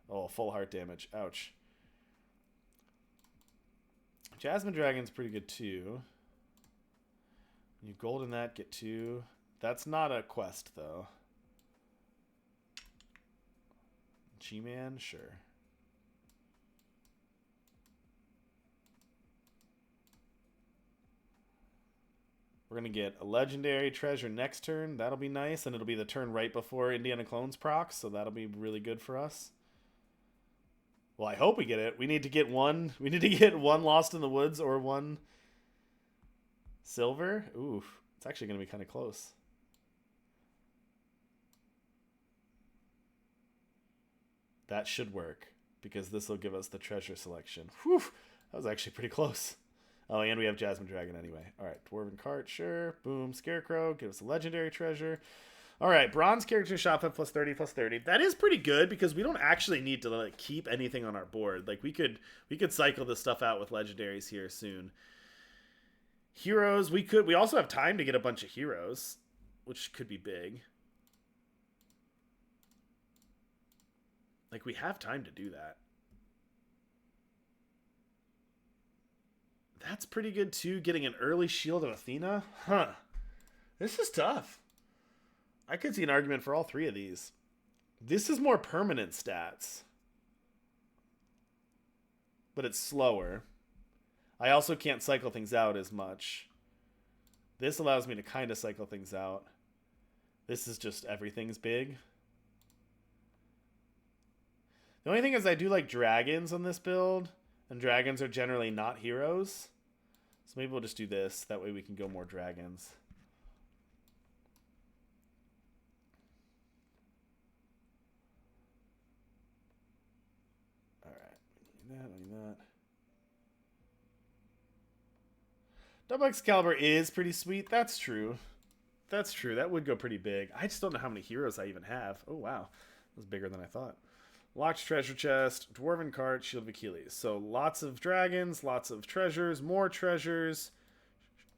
Oh, full heart damage. Ouch. Jasmine Dragon's pretty good, too. You golden that, get 2. That's not a quest, though. G-Man, sure. We're going to get a legendary treasure next turn. That'll be nice, and it'll be the turn right before Indiana Clones procs, so that'll be really good for us. Well, I hope we get it. We need to get one. We need to get 1 Lost in the Woods or 1 silver. Ooh, it's actually going to be kind of close. That should work, because this will give us the treasure selection. Whew, that was actually pretty close. Oh, and we have Jasmine Dragon anyway. All right, Dwarven Cart, sure. Boom, Scarecrow, give us a legendary treasure. All right, Bronze character shop at plus 30, plus 30. That is pretty good, because we don't actually need to like keep anything on our board. Like, we could cycle this stuff out with legendaries here soon. Heroes, we also have time to get a bunch of heroes, which could be big. Like, we have time to do that. That's pretty good too. Getting an early Shield of Athena? Huh. This is tough. I could see an argument for all three of these. This is more permanent stats, but it's slower. I also can't cycle things out as much. This allows me to kind of cycle things out. This is just everything's big. The only thing is I do like dragons on this build, and dragons are generally not heroes. So maybe we'll just do this. That way we can go more dragons. Alright, I need that. Double Excalibur is pretty sweet. That's true. That's true. That would go pretty big. I just don't know how many heroes I even have. Oh, wow. That was bigger than I thought. Locked treasure chest, dwarven cart, shield of Achilles. So lots of dragons, lots of treasures, more treasures.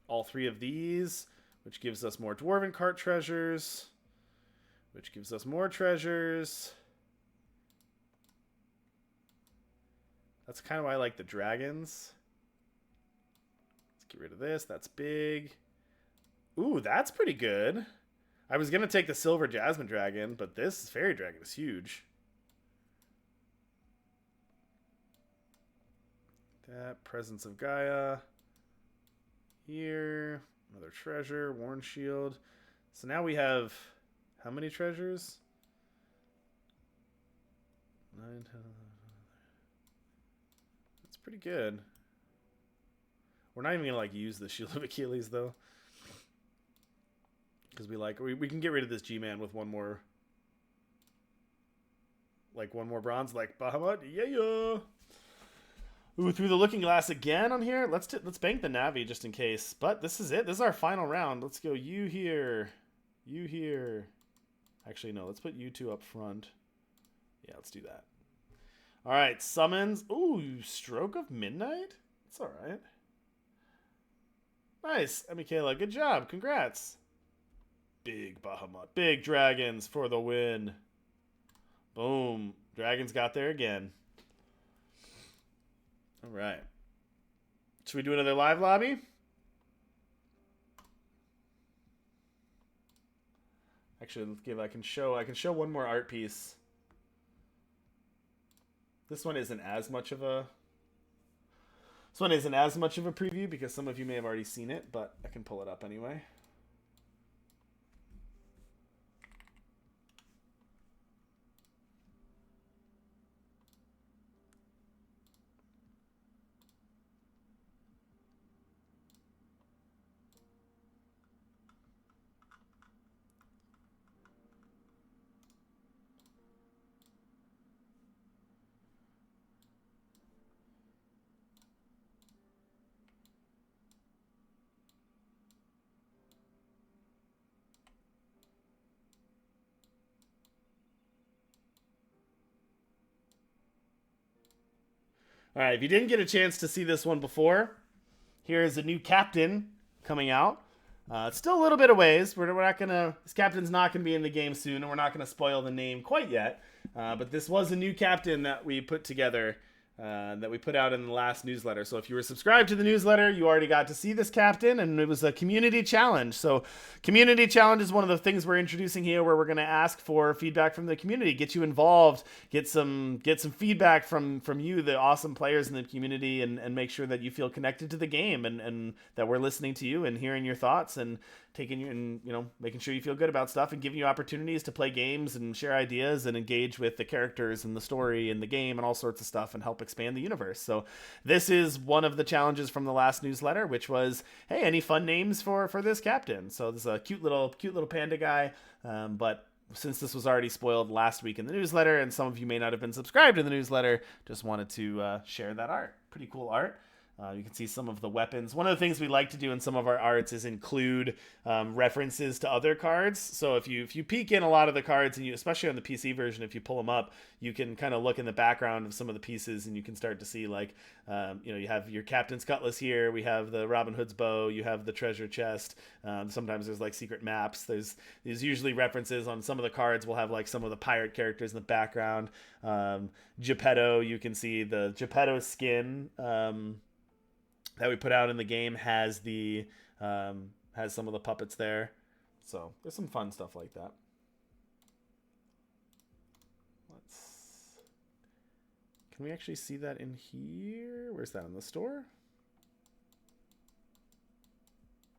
All three of these, which gives us more dwarven cart treasures, which gives us more treasures. That's kind of why I like the dragons. Let's get rid of this. That's big. Ooh, that's pretty good. I was going to take the silver jasmine dragon, but this fairy dragon is huge. That presence of Gaia. Here. Another treasure. Worn shield. So now we have how many treasures? 9, 10, 11. That's pretty good. We're not even going to like use the shield of Achilles though. Because we can get rid of this G-Man with one more bronze, like Bahamut. Yeah. Ooh, through the looking glass again on here. Let's bank the Navi just in case. But this is it. This is our final round. Let's go you here. You here. Actually, no. Let's put you two up front. Yeah, let's do that. All right, summons. Ooh, Stroke of Midnight? That's all right. Nice. Michaela, good job. Congrats. Big Bahamut. Big dragons for the win. Boom. Dragons got there again. All right. Should we do another live lobby? Actually, let's give. I can show one more art piece. This one isn't as much of a preview because some of you may have already seen it, but I can pull it up anyway. All right, if you didn't get a chance to see this one before, here is a new captain coming out. It's still a little bit of ways. We're not gonna. This captain's not gonna be in the game soon, and we're not gonna spoil the name quite yet. But this was a new captain that we put together, that we put out in the last newsletter. So if you were subscribed to the newsletter, you already got to see this captain, and it was a community challenge. So community challenge is one of the things we're introducing here, where we're going to ask for feedback from the community, get you involved, get some feedback from you, the awesome players in the community, and make sure that you feel connected to the game, and that we're listening to you and hearing your thoughts and taking you and making sure you feel good about stuff and giving you opportunities to play games and share ideas and engage with the characters and the story and the game and all sorts of stuff and help expand the universe. So this is one of the challenges from the last newsletter, which was, hey, any fun names for this captain? So this is a cute little panda guy, but since this was already spoiled last week in the newsletter, and some of you may not have been subscribed to the newsletter, just wanted to share that art. Pretty cool art. You can see some of the weapons. One of the things we like to do in some of our arts is include references to other cards. So if you peek in a lot of the cards, and especially on the PC version, if you pull them up, you can kind of look in the background of some of the pieces, and you can start to see you have your Captain's Cutlass here. We have the Robin Hood's bow. You have the treasure chest. Sometimes there's like secret maps. There's usually references on some of the cards. We'll have like some of the pirate characters in the background. Geppetto, you can see the Geppetto skin. that we put out in the game has the has some of the puppets there. So there's some fun stuff like that. Can we actually see that in here? Where's that, in the store?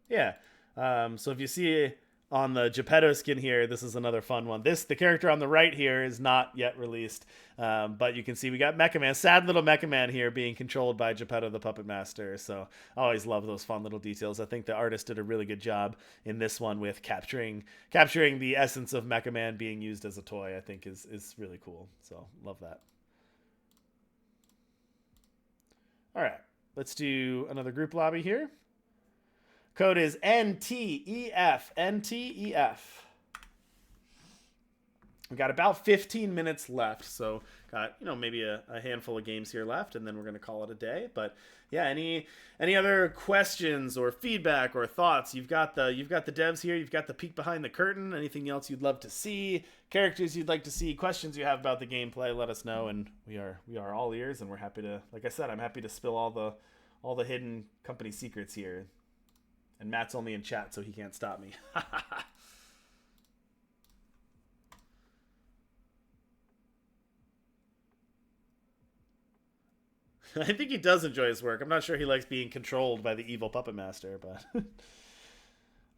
Yeah. So if you see on the Geppetto skin here, this is another fun one. The character on the right here is not yet released, but you can see we got Mecha Man, sad little Mecha Man here being controlled by Geppetto the Puppet Master. So I always love those fun little details. I think the artist did a really good job in this one with capturing the essence of Mecha Man being used as a toy. I think is really cool. So love that. All right, let's do another group lobby here. Code is NTEF. NTEF. We got about 15 minutes left, so got maybe a handful of games here left, and then we're gonna call it a day. But yeah, any other questions or feedback or thoughts? You've got the devs here. You've got the peek behind the curtain. Anything else you'd love to see? Characters you'd like to see? Questions you have about the gameplay? Let us know, and we are all ears, and we're happy to. Like I said, I'm happy to spill all the hidden company secrets here. And Matt's only in chat, so he can't stop me. I think he does enjoy his work. I'm not sure he likes being controlled by the evil puppet master, but...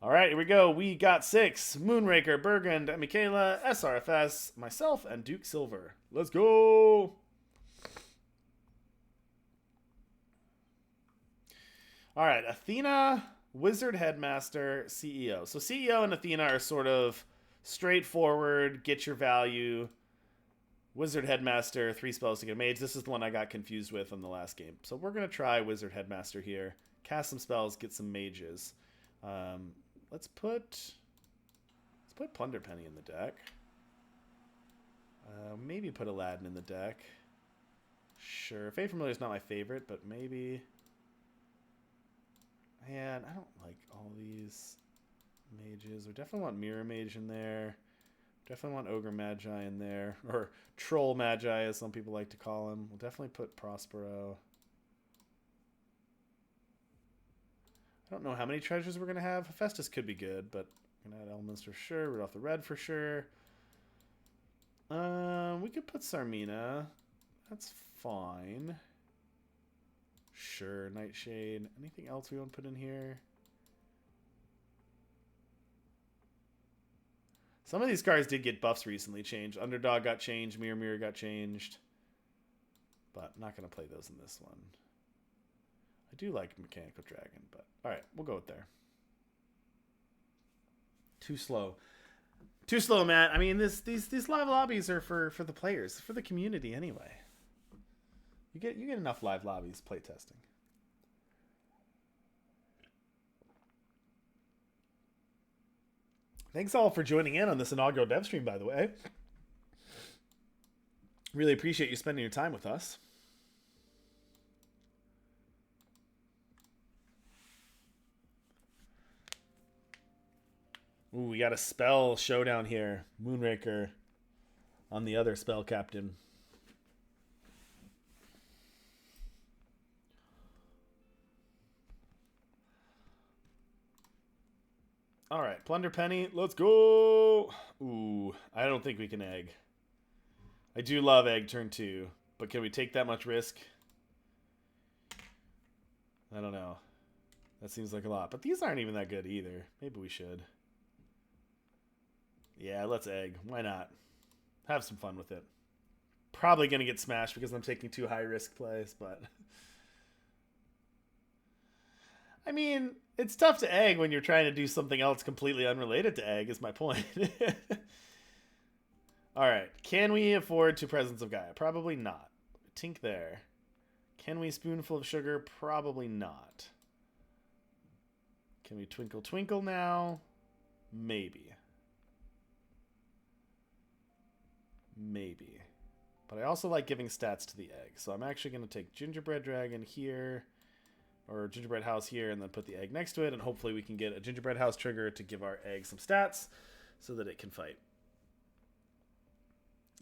All right, here we go. We got 6. Moonraker, Burgund, Michaela, SRFS, myself, and Duke Silver. Let's go! All right, Athena, Wizard Headmaster, CEO. So CEO and Athena are sort of straightforward, get your value. Wizard Headmaster, 3 spells to get a mage. This is the one I got confused with in the last game. So we're going to try Wizard Headmaster here. Cast some spells, get some mages. Let's put Plunder Penny in the deck. Maybe put Aladdin in the deck. Sure. Fate Familiar is not my favorite, but maybe... Man, I don't like all these mages. We definitely want Mirror Mage in there. Definitely want Ogre Magi in there. Or Troll Magi, as some people like to call him. We'll definitely put Prospero. I don't know how many treasures we're going to have. Hephaestus could be good, but we're going to add Elements for sure. Rudolph the Red for sure. We could put Sarmina. That's fine. Sure, Nightshade. Anything else we want to put in here? Some of these cards did get buffs recently changed. Underdog got changed. Mirror got changed. But I'm not going to play those in this one. I do like Mechanical Dragon, but alright, we'll go with there. Too slow. Too slow, Matt. I mean, these live lobbies are for the players, for the community anyway. You get enough live lobbies playtesting. Thanks all for joining in on this inaugural dev stream, by the way. Really appreciate you spending your time with us. Ooh, we got a spell showdown here. Moonraker on the other spell captain. All right, Plunder Penny, let's go. Ooh, I don't think we can egg. I do love egg turn 2, but can we take that much risk? I don't know. That seems like a lot, but these aren't even that good either. Maybe we should. Yeah, let's egg. Why not? Have some fun with it. Probably going to get smashed because I'm taking 2 high-risk plays, but... I mean, it's tough to egg when you're trying to do something else completely unrelated to egg, is my point. Alright, can we afford 2 Presents of Gaia? Probably not. Tink there. Can we Spoonful of Sugar? Probably not. Can we Twinkle Twinkle now? Maybe. Maybe. But I also like giving stats to the egg. So I'm actually going to take Gingerbread Dragon here, or Gingerbread House here, and then put the egg next to it, and hopefully we can get a Gingerbread House trigger to give our egg some stats so that it can fight.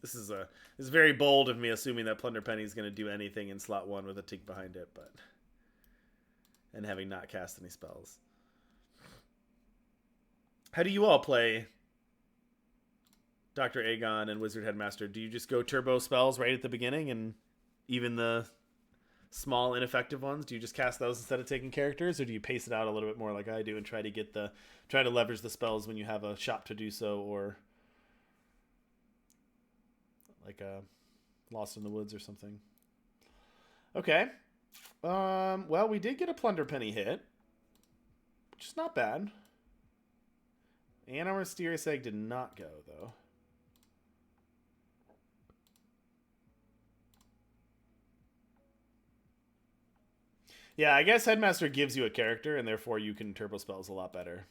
This is very bold of me assuming that Plunder Penny is going to do anything in slot 1 with a tick behind it, but and having not cast any spells. How do you all play Dr. Aegon and Wizard Headmaster? Do you just go turbo spells right at the beginning, and even the small ineffective ones, do you just cast those instead of taking characters, or do you pace it out a little bit more like I do and try to leverage the spells when you have a shot to do so, or like a Lost in the Woods or something? Okay. Well, we did get a Plunder Penny hit, which is not bad. And our Mysterious Egg did not go, though. Yeah, I guess Headmaster gives you a character, and therefore you can turbo spells a lot better.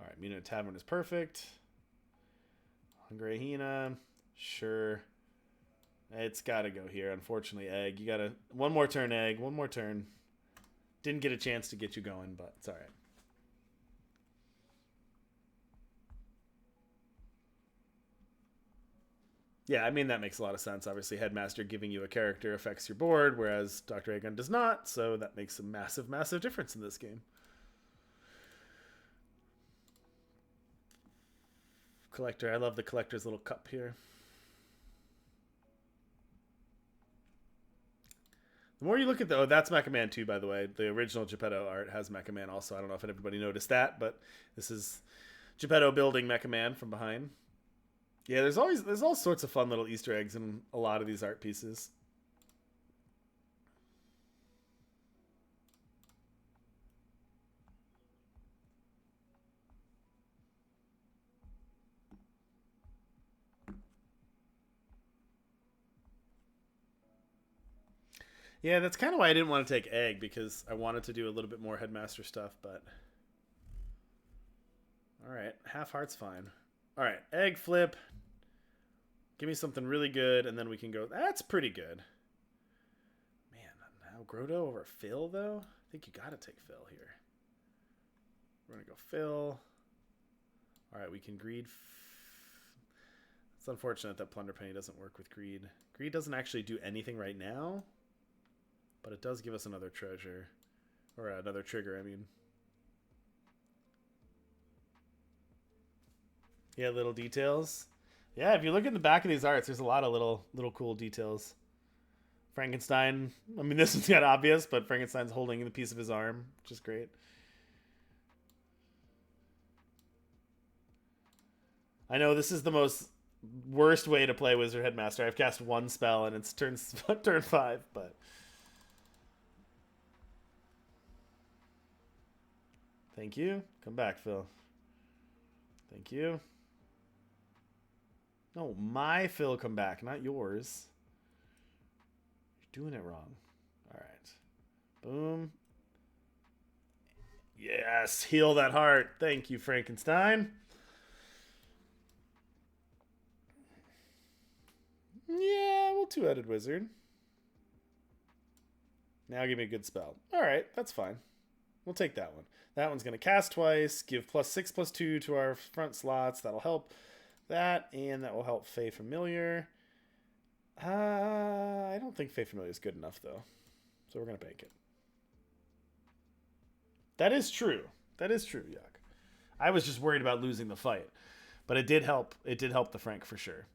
Alright, Mina Tavern is perfect. Hungry Hyena. Sure. It's gotta go here, unfortunately, Egg. You gotta... One more turn, Egg. One more turn. Didn't get a chance to get you going, but it's alright. Yeah, I mean, that makes a lot of sense. Obviously, Headmaster giving you a character affects your board, whereas Dr. Aegon does not, so that makes a massive, massive difference in this game. Collector, I love the Collector's little cup here. The more you look at the... Oh, that's Mecha Man 2, by the way. The original Geppetto art has Mecha Man also. I don't know if everybody noticed that, but this is Geppetto building Mecha Man from behind. Yeah, there's all sorts of fun little Easter eggs in a lot of these art pieces. Yeah, that's kind of why I didn't want to take Egg, because I wanted to do a little bit more Headmaster stuff, but... Alright, half heart's fine. Alright, Egg flip. Give me something really good, and then we can go... That's pretty good. Man, now Grotto over Phil, though? I think you gotta take Phil here. We're gonna go Phil. Alright, we can Greed. It's unfortunate that Plunder Penny doesn't work with Greed. Greed doesn't actually do anything right now, but it does give us another treasure. Or another trigger, I mean. Yeah, little details. Yeah, if you look at the back of these arts, there's a lot of little cool details. Frankenstein. I mean, this is kind of obvious, but Frankenstein's holding the piece of his arm, which is great. I know this is the most worst way to play Wizard Headmaster. I've cast one spell and it's turn 5, but... Thank you. Come back, Phil. Thank you. No, my Phil come back, not yours. You're doing it wrong. All right. Boom. Yes, heal that heart. Thank you, Frankenstein. Yeah, we'll two-headed wizard. Now give me a good spell. All right, that's fine. We'll take that one. That one's going to cast twice, give +6/+2 to our front slots. That'll help that, and that will help Fey Familiar. I don't think Fey Familiar is good enough, though. So we're going to bank it. That is true. That is true, Yuck. I was just worried about losing the fight. But it did help. It did help the Frank for sure.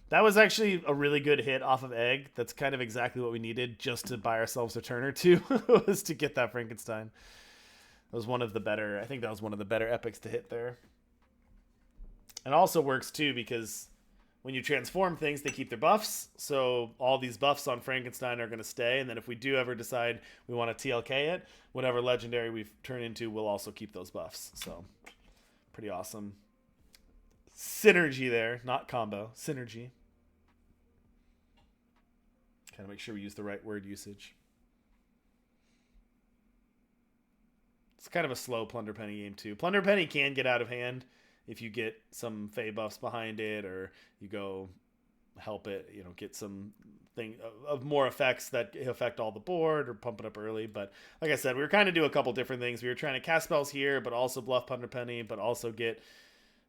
That was actually a really good hit off of Egg. That's kind of exactly what we needed just to buy ourselves a turn or two, was to get that Frankenstein. That was one of the better, I think that was one of the better epics to hit there. It also works too because when you transform things, they keep their buffs. So all these buffs on Frankenstein are going to stay. And then if we do ever decide we want to TLK it, whatever legendary we've turned into will also keep those buffs. So pretty awesome. Synergy there, not combo. Synergy. Kind of make sure we use the right word usage. It's kind of a slow Plunder Penny game too. Plunder Penny can get out of hand if you get some Fey buffs behind it, or you go help it, you know, get some thing of more effects that affect all the board or pump it up early. But like I said, we were kind of do a couple different things. We were trying to cast spells here, but also bluff Plunder Penny, but also get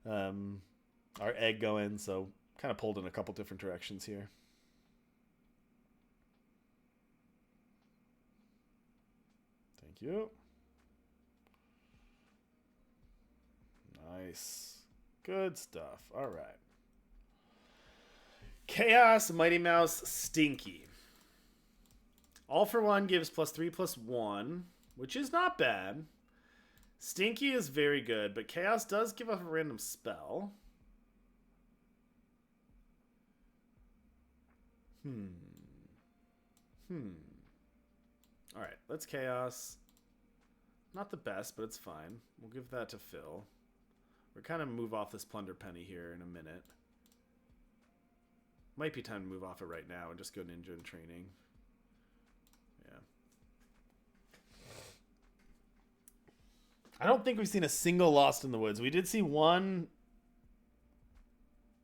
our Egg going. So kind of pulled in a couple different directions here. Thank you. Nice. Good stuff. All right. Chaos, Mighty Mouse, Stinky. All for one gives +3/+1, which is not bad. Stinky is very good, but Chaos does give up a random spell. Alright, let's Chaos. Not the best, but it's fine. We'll give that to Phil. We're kind of move off this Plunder Penny here in a minute. Might be time to move off it right now and just go Ninja in training. Yeah. I don't think we've seen a single Lost in the Woods. We did see one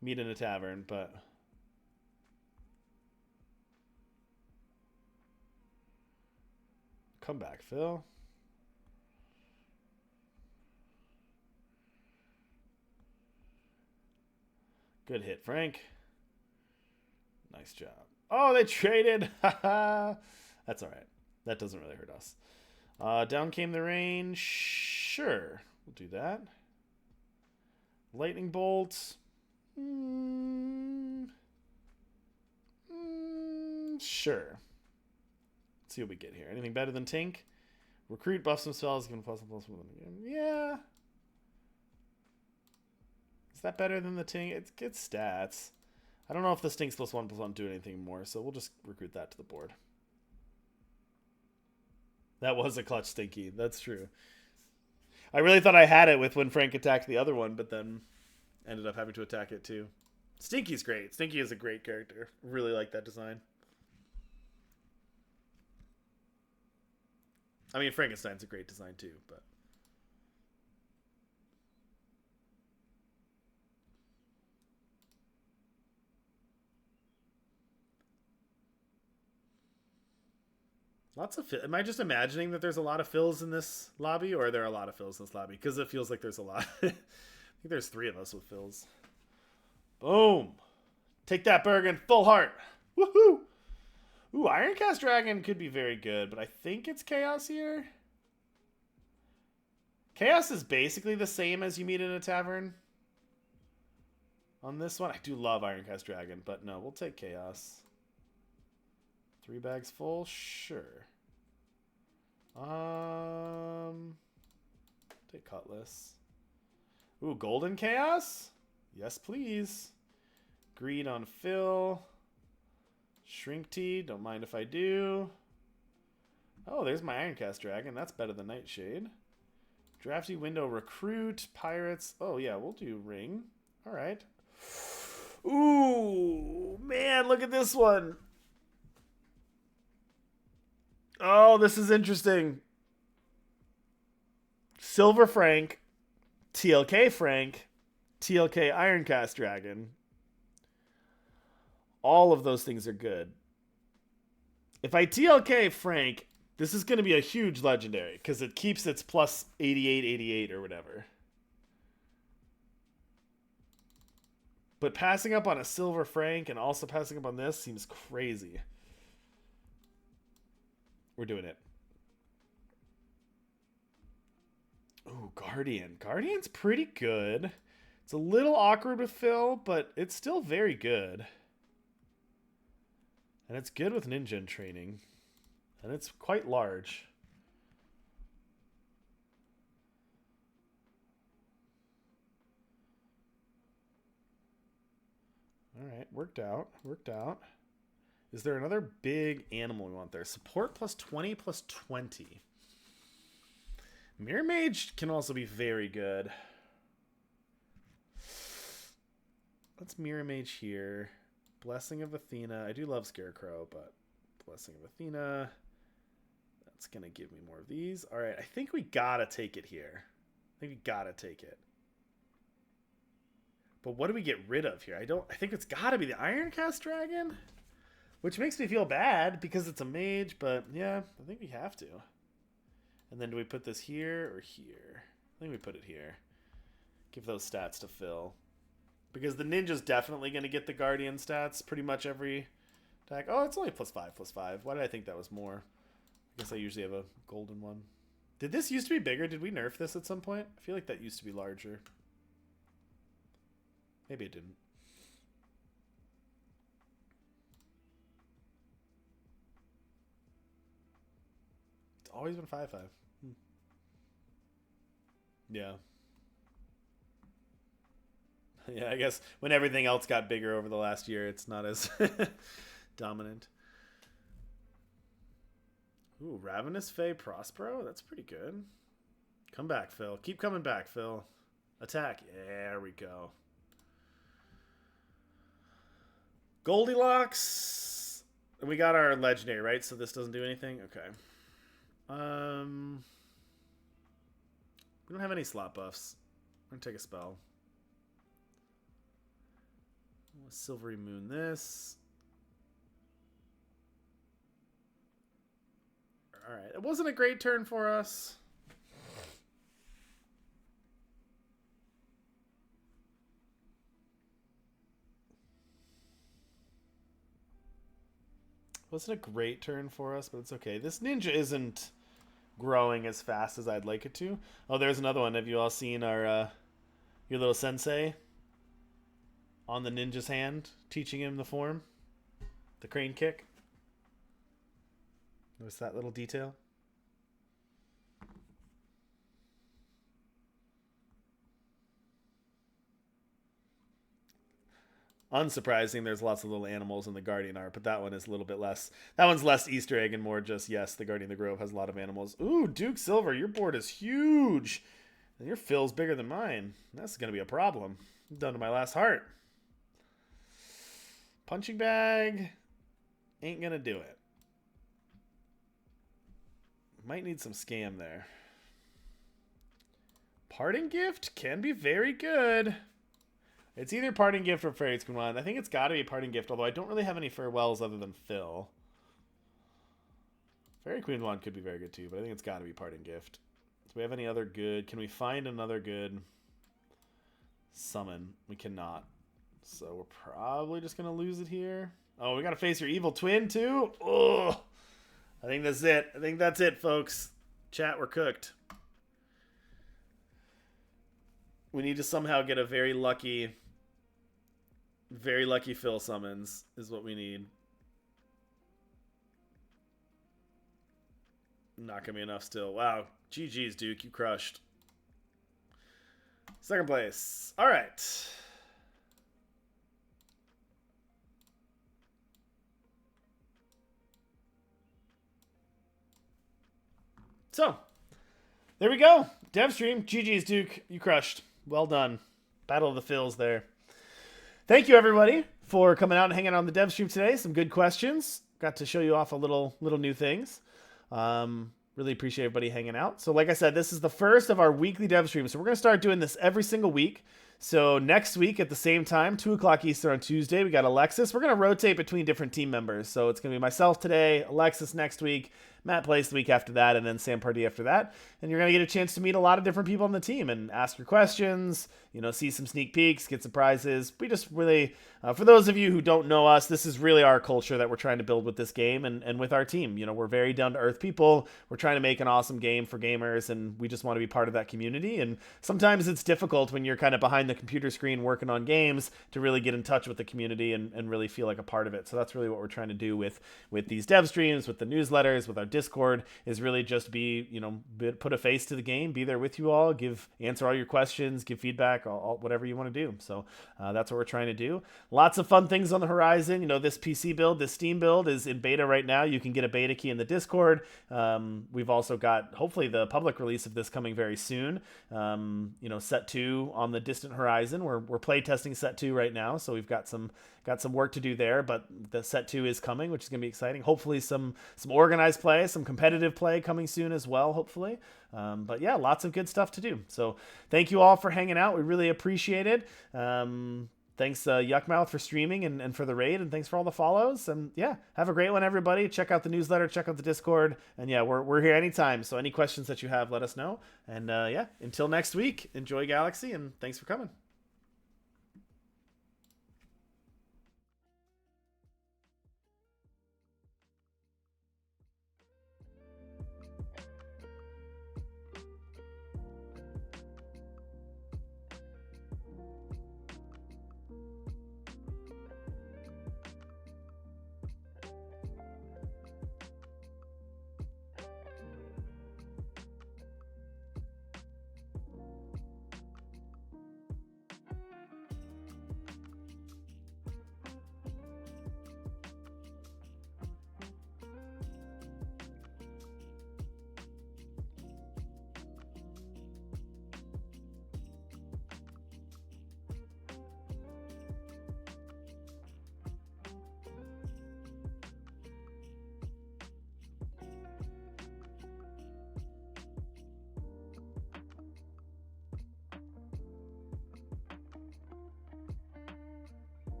meet in a tavern, but... Come back, Phil. Good hit, Frank. Nice job. Oh, they traded. That's all right. That doesn't really hurt us. Down came the rain. Sure. We'll do that. Lightning bolt. Sure. Let's see what we get here. Anything better than Tink? Recruit, buff some spells, give him +1/+1 again. Yeah. Is that better than the Tink? It's good stats. I don't know if the Stink's +1/+1 do anything more, so we'll just recruit that to the board. That was a clutch Stinky. That's true. I really thought I had it with when Frank attacked the other one, but then ended up having to attack it too. Stinky's great. Stinky is a great character. Really like that design. I mean, Frankenstein's a great design too, but... Lots of Phil. Am I just imagining that there's a lot of Phils in this lobby, or are there a lot of Phils in this lobby? Because it feels like there's a lot. I think there's 3 of us with Phils. Boom. Take that, Bergen. Full heart. Woohoo. Ooh, Ironcast Dragon could be very good, but I think it's Chaos here. Chaos is basically the same as you meet in a tavern. On this one, I do love Ironcast Dragon, but no, we'll take Chaos. 3 bags full? Sure. Take Cutlass. Ooh, Golden Chaos? Yes, please. Greed on Phil. Shrink Tea, don't mind if I do. Oh, there's my Ironcast Dragon. That's better than Nightshade. Drafty Window Recruit. Pirates. Oh, yeah, we'll do Ring. All right. Ooh, man, look at this one. Oh, this is interesting. Silver Frank, TLK Frank, TLK Ironcast Dragon. All of those things are good. If I TLK Frank, this is going to be a huge legendary because it keeps its plus 88, 88 or whatever. But passing up on a Silver Frank and also passing up on this seems crazy. We're doing it. Ooh, Guardian. Guardian's pretty good. It's a little awkward with Phil, but it's still very good. And it's good with Ninja in training. And it's quite large. Alright, worked out. Worked out. Is there another big animal we want there? Support +20, +20. Mirror Mage can also be very good. Let's Mirror Mage here. Blessing of Athena. I do love Scarecrow, but Blessing of Athena. That's going to give me more of these. All right, I think we got to take it here. I think we got to take it. But what do we get rid of here? I think it's got to be the Ironcast Dragon, which makes me feel bad because it's a mage, but yeah, I think we have to. And then do we put this here or here? I think we put it here. Give those stats to Phil. Because the ninja's definitely going to get the guardian stats pretty much every attack. Oh, it's only +5/+5. Why did I think that was more? I guess I usually have a golden one. Did this used to be bigger? Did we nerf this at some point? I feel like that used to be larger. Maybe it didn't. It's always been 5-5. Yeah. Yeah, I guess when everything else got bigger over the last year, it's not as dominant. Ooh, Ravenous Fae Prospero? That's pretty good. Come back, Phil. Keep coming back, Phil. Attack. There we go. Goldilocks. And we got our legendary, right? So this doesn't do anything? Okay. We don't have any slot buffs. I'm going to take a spell. Silvery Moon this. Alright, it wasn't a great turn for us. Wasn't a great turn for us, but it's okay. This ninja isn't growing as fast as I'd like it to. Oh, there's another one. Have you all seen our your little sensei on the ninja's hand, teaching him the form? The crane kick. Notice that little detail? Unsurprising, there's lots of little animals in the Guardian art, but that one is a little bit less. That one's less Easter egg and more just, yes, the Guardian of the Grove has a lot of animals. Ooh, Duke Silver, your board is huge. And your fill's bigger than mine. That's going to be a problem. I'm done to my last heart. Punching bag ain't going to do it. Might need some scam there. Parting Gift can be very good. It's either Parting Gift or Fairy's Queen Wand. I think it's got to be Parting Gift, although I don't really have any farewells other than Phil. Fairy Queen Wand could be very good too, but I think it's got to be Parting Gift. Do we have any other good? Can we find another good summon? We cannot. So we're probably just going to lose it here. Oh, we got to face your evil twin too? Oh, I think that's it. I think that's it, folks. Chat, we're cooked. We need to somehow get a very lucky Phil summons is what we need. Not gonna be enough still. Wow. GG's, Duke. You crushed. Second place. All right. So, there we go. Dev stream. GG's, Duke. You crushed. Well done. Battle of the Phils there. Thank you, everybody, for coming out and hanging out on the dev stream today. Some good questions. Got to show you off a little new things. Really appreciate everybody hanging out. So like I said, this is the first of our weekly dev streams. So we're going to start doing this every single week. So next week at the same time, 2 o'clock Eastern on Tuesday, we got Alexis. We're going to rotate between different team members. So it's going to be myself today, Alexis next week, Matt plays the week after that, and then Sam Pardee after that. And you're going to get a chance to meet a lot of different people on the team and ask your questions, you know, see some sneak peeks, get surprises. We just really, for those of you who don't know us, this is really our culture that we're trying to build with this game and with our team. You know, we're very down-to-earth people. We're trying to make an awesome game for gamers, and we just want to be part of that community. And sometimes it's difficult when you're kind of behind the computer screen working on games to really get in touch with the community and really feel like a part of it. So that's really what we're trying to do with these dev streams, with the newsletters, with our Discord, is really just be, you know, put a face to the game, be there with you all, answer all your questions, give feedback, whatever you want to do. So that's what we're trying to do. Lots of fun things on the horizon. You know, this PC build, this Steam build is in beta right now. You can get a beta key in the Discord. We've also got, hopefully, the public release of this coming very soon. You know, set 2 on the distant horizon. We're play testing set 2 right now, so we've got some work to do there, but the set 2 is coming, which is going to be exciting. Hopefully some organized play, some competitive play coming soon as well, hopefully. But yeah, lots of good stuff to do. So thank you all for hanging out. We really appreciate it. Thanks, Yuckmouth, for streaming and for the raid, and thanks for all the follows. And yeah, have a great one, everybody. Check out the newsletter, check out the Discord, and yeah, we're here anytime. So any questions that you have, let us know. And yeah, until next week, enjoy Galaxy, and thanks for coming.